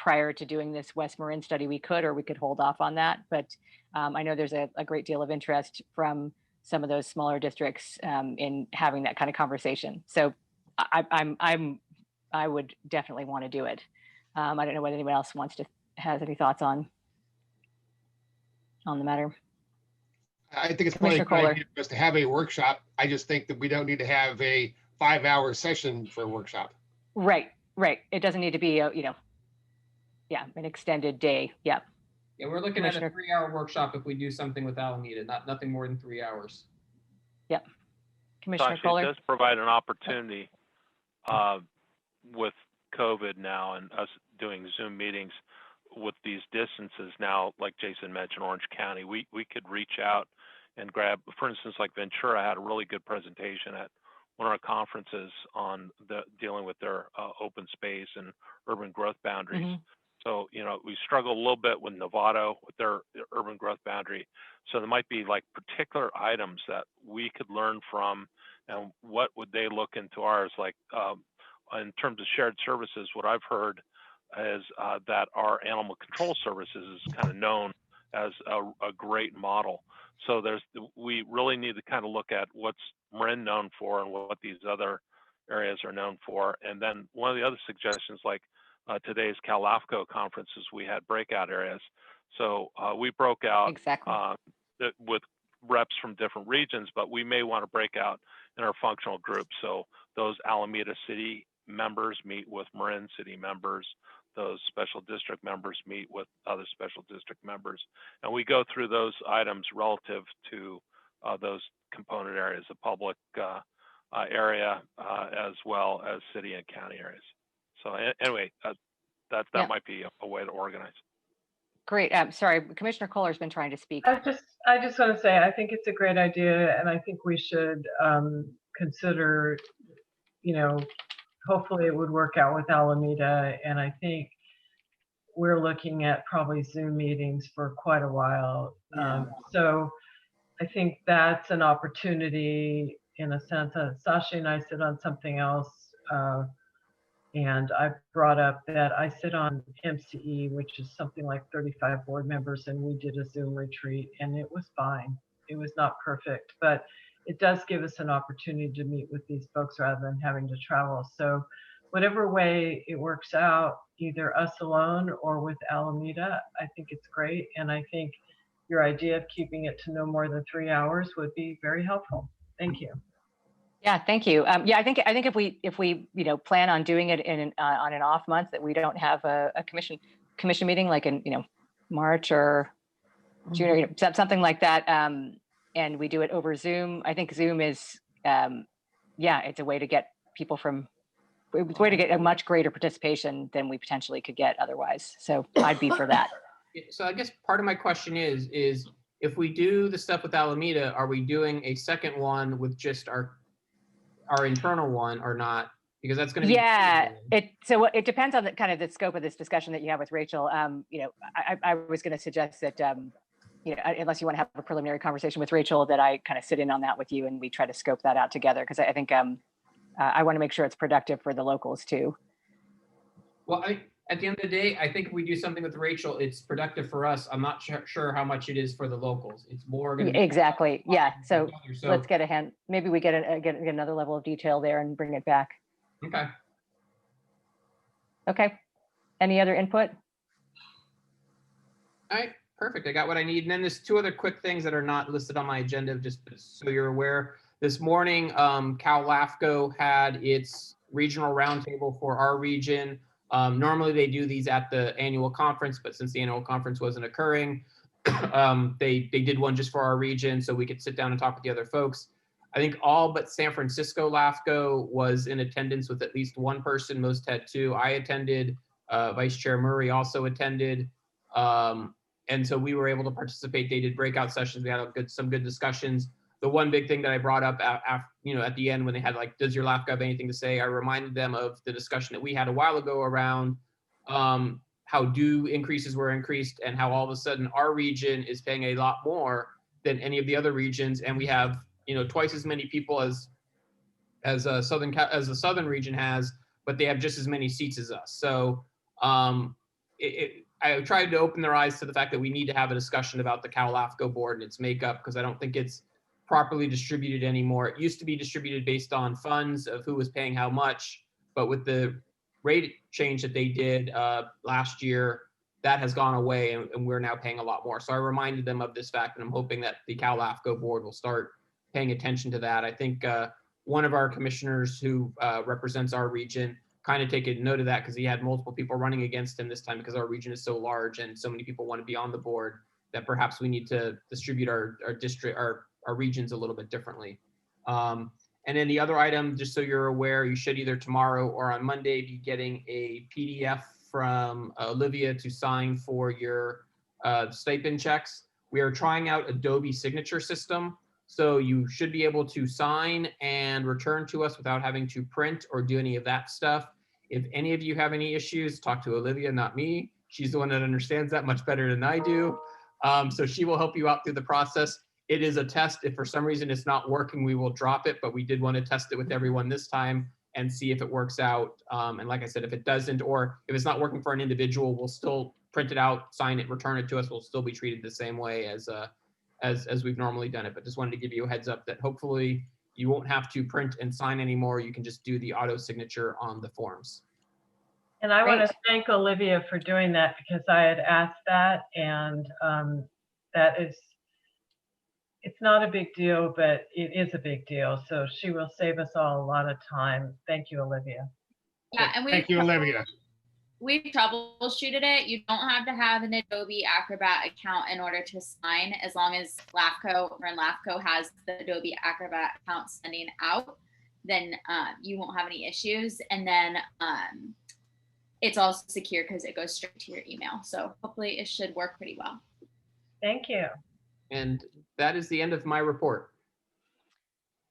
[SPEAKER 1] prior to doing this West Marin study, we could, or we could hold off on that. But I know there's a great deal of interest from some of those smaller districts in having that kind of conversation. So I would definitely want to do it. I don't know whether anyone else has any thoughts on the matter.
[SPEAKER 5] I think it's probably a
[SPEAKER 1] Commissioner
[SPEAKER 5] good
[SPEAKER 1] Kohler.
[SPEAKER 5] idea for us to have a workshop. I just think that we don't need to have a 5-hour session for a workshop.
[SPEAKER 1] Right. It doesn't need to be an extended day. Yeah.
[SPEAKER 7] Yeah, we're looking at a
[SPEAKER 1] Commissioner-
[SPEAKER 7] 3-hour workshop if we do something with Alameda, nothing more than 3 hours.
[SPEAKER 1] Commissioner
[SPEAKER 3] Sasha, it
[SPEAKER 1] Kohler.
[SPEAKER 3] does provide an opportunity with COVID now and us doing Zoom meetings with these distances now, like Jason mentioned, Orange County, we could reach out and grab, for instance, like Ventura had a really good presentation at one of our conferences on dealing with their open space and urban growth boundaries.
[SPEAKER 1] Mhm.
[SPEAKER 3] So, we struggle a little bit with Novato with their urban growth boundary. So there might be like particular items that we could learn from, and what would they look into ours? Like in terms of shared services, what I've heard is that our animal control services is kind of known as a great model. So we really need to kind of look at what's Marin known for and what these other areas are known for. And then one of the other suggestions, like today's Cal LAFCO conferences, we had breakout areas. So we broke out
[SPEAKER 1] Exactly.
[SPEAKER 3] with reps from different regions, but we may want to break out in our functional groups. So those Alameda City members meet with Marin City members. Those special district members meet with other special district members. And we go through those items relative to those component areas, the public area, as well as city and county areas. So anyway, that might be a way to organize.
[SPEAKER 1] Great. Sorry, Commissioner Kohler's been trying to speak.
[SPEAKER 4] I just want to say, I think it's a great idea, and I think we should consider, hopefully it would work out with Alameda, and I think we're looking at probably Zoom meetings for quite a while.
[SPEAKER 8] Yeah.
[SPEAKER 4] So I think that's an opportunity in a sense. Sasha and I sit on something else, and I brought up that I sit on MCE, which is something like 35 board members, and we did a Zoom retreat, and it was fine. It was not perfect, but it does give us an opportunity to meet with these folks rather than having to travel. So whatever way it works out, either us alone or with Alameda, I think it's great. And I think your idea of keeping it to no more than 3 hours would be very helpful. Thank you.
[SPEAKER 1] Yeah, thank you. I think if we plan on doing it on an off month, that we don't have a commission meeting like in March or June or something like that, and we do it over Zoom. I think Zoom is it's a way to get people it's a way to get a much greater participation than we potentially could get otherwise. So I'd be for that.
[SPEAKER 7] So I guess part of my question is if we do the stuff with Alameda, are we doing a second one with just our internal one or not? Because that's going to be
[SPEAKER 1] it depends on the kind of the scope of this discussion that you have with Rachel. I was going to suggest that unless you want to have a preliminary conversation with Rachel, that I kind of sit in on that with you and we try to scope that out together, because I think I want to make sure it's productive for the locals too.
[SPEAKER 7] Well, at the end of the day, I think if we do something with Rachel, it's productive for us. I'm not sure how much it is for the locals. It's more going to be
[SPEAKER 1] exactly. Yeah. So
[SPEAKER 7] so
[SPEAKER 1] let's get maybe we get another level of detail there and bring it back. Okay. Any other input?
[SPEAKER 7] All right, perfect. I got what I need. And then there's two other quick things that are not listed on my agenda, just so you're aware. This morning, Cal LAFCO had its regional roundtable for our region. Normally they do these at the annual conference, but since the annual conference wasn't occurring, they did one just for our region so we could sit down and talk with the other folks. I think all but San Francisco LAFCO was in attendance with at least one person. Most had two. I attended. Vice Chair Murray also attended. And so we were able to participate. They did breakout sessions. We had some good discussions. The one big thing that I brought up at the end when they had like, does your LAFCO have anything to say? I reminded them of the discussion that we had a while ago around how due increases were increased and how all of a sudden our region is paying a lot more than any of the other regions. And we have, twice as many people as the southern region has, but they have just as many seats as us. So I tried to open their eyes to the fact that we need to have a discussion about the Cal LAFCO board and its makeup, because I don't think it's properly distributed anymore. It used to be distributed based on funds of who was paying how much, but with the rate change that they did last year, that has gone away, and we're now paying a lot more. So I reminded them of this fact, and I'm hoping that the Cal LAFCO board will start paying attention to that. I think one of our commissioners who represents our region kind of take a note of that, because he had multiple people running against him this time because our region is so large and so many people want to be on the board, that perhaps we need to distribute our district, our regions a little bit differently. And then the other item, just so you're aware, you should either tomorrow or on Monday be getting a PDF from Olivia to sign for your stipend checks. We are trying out Adobe signature system. So you should be able to sign and return to us without having to print or do any of that stuff. If any of you have any issues, talk to Olivia, not me. She's the one that understands that much better than I do. So she will help you out through the process. It is a test. If for some reason it's not working, we will drop it, but we did want to test it with everyone this time and see if it works out. And like I said, if it doesn't, or if it's not working for an individual, we'll still print it out, sign it, return it to us. We'll still be treated the same way as we've normally done it. But just wanted to give you a heads up that hopefully you won't have to print and sign anymore. You can just do the auto signature on the forms.
[SPEAKER 4] And I want
[SPEAKER 1] Great.
[SPEAKER 4] to thank Olivia for doing that, because I had asked that, and that is, it's not a big deal, but it is a big deal. So she will save us all a lot of time. Thank you, Olivia.
[SPEAKER 2] Yeah, and
[SPEAKER 5] Thank you, Olivia.
[SPEAKER 2] we've troubleshooted it. You don't have to have an Adobe Acrobat account in order to sign, as long as Marin LAFCO has the Adobe Acrobat account sending out, then you won't have any issues. And then it's also secure because it goes straight to your email. So hopefully it should work pretty well.
[SPEAKER 4] Thank you.
[SPEAKER 7] And that is the end of my report.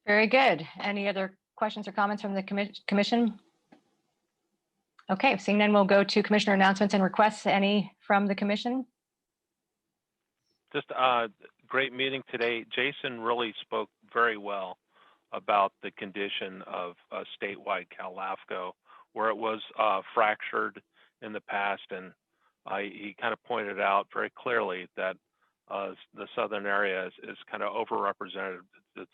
[SPEAKER 1] Very good. Any other questions or comments from the commission? Okay, seeing none, we'll go to commissioner announcements and requests. Any from the commission?
[SPEAKER 3] Just a great meeting today. Jason really spoke very well about the condition of statewide Cal LAFCO, where it was fractured in the past, and he kind of pointed out very clearly that the southern area is kind of overrepresented. It's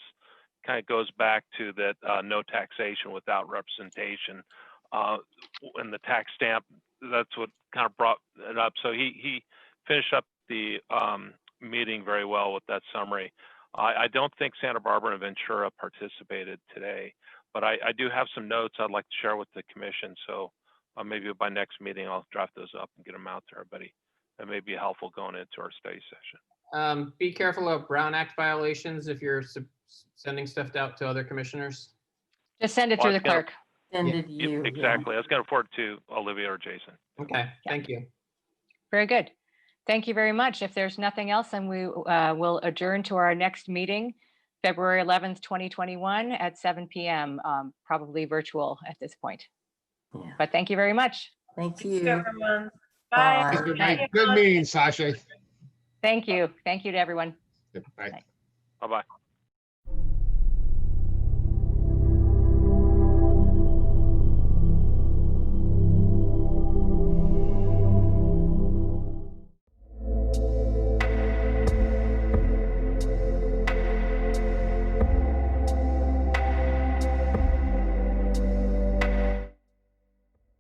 [SPEAKER 3] kind of goes back to that no taxation without representation. And the tax stamp, that's what kind of brought it up. So he finished up the meeting very well with that summary. I don't think Santa Barbara and Ventura participated today, but I do have some notes I'd like to share with the commission. So maybe by next meeting, I'll draft those up and get them out to everybody. That may be helpful going into our study session.
[SPEAKER 7] Be careful of Brown Act violations if you're sending stuff out to other commissioners.
[SPEAKER 1] Just send it through the clerk.
[SPEAKER 8] Send it to you. yeah.
[SPEAKER 3] Exactly. I was going to forward to Olivia or Jason.
[SPEAKER 7] Okay, thank you.
[SPEAKER 1] Very good. Thank you very much. If there's nothing else, then we will adjourn to our next meeting, February 11th, 2021 at 7 p.m., probably virtual at this point.
[SPEAKER 8] Yeah.
[SPEAKER 1] But thank you very much.
[SPEAKER 8] Thank
[SPEAKER 4] Thank you,
[SPEAKER 8] you.
[SPEAKER 4] everyone. Bye.
[SPEAKER 8] Bye.
[SPEAKER 5] Good night. Good meeting, Sasha.
[SPEAKER 1] Thank you. Thank you to everyone.
[SPEAKER 5] Bye.
[SPEAKER 3] Bye-bye.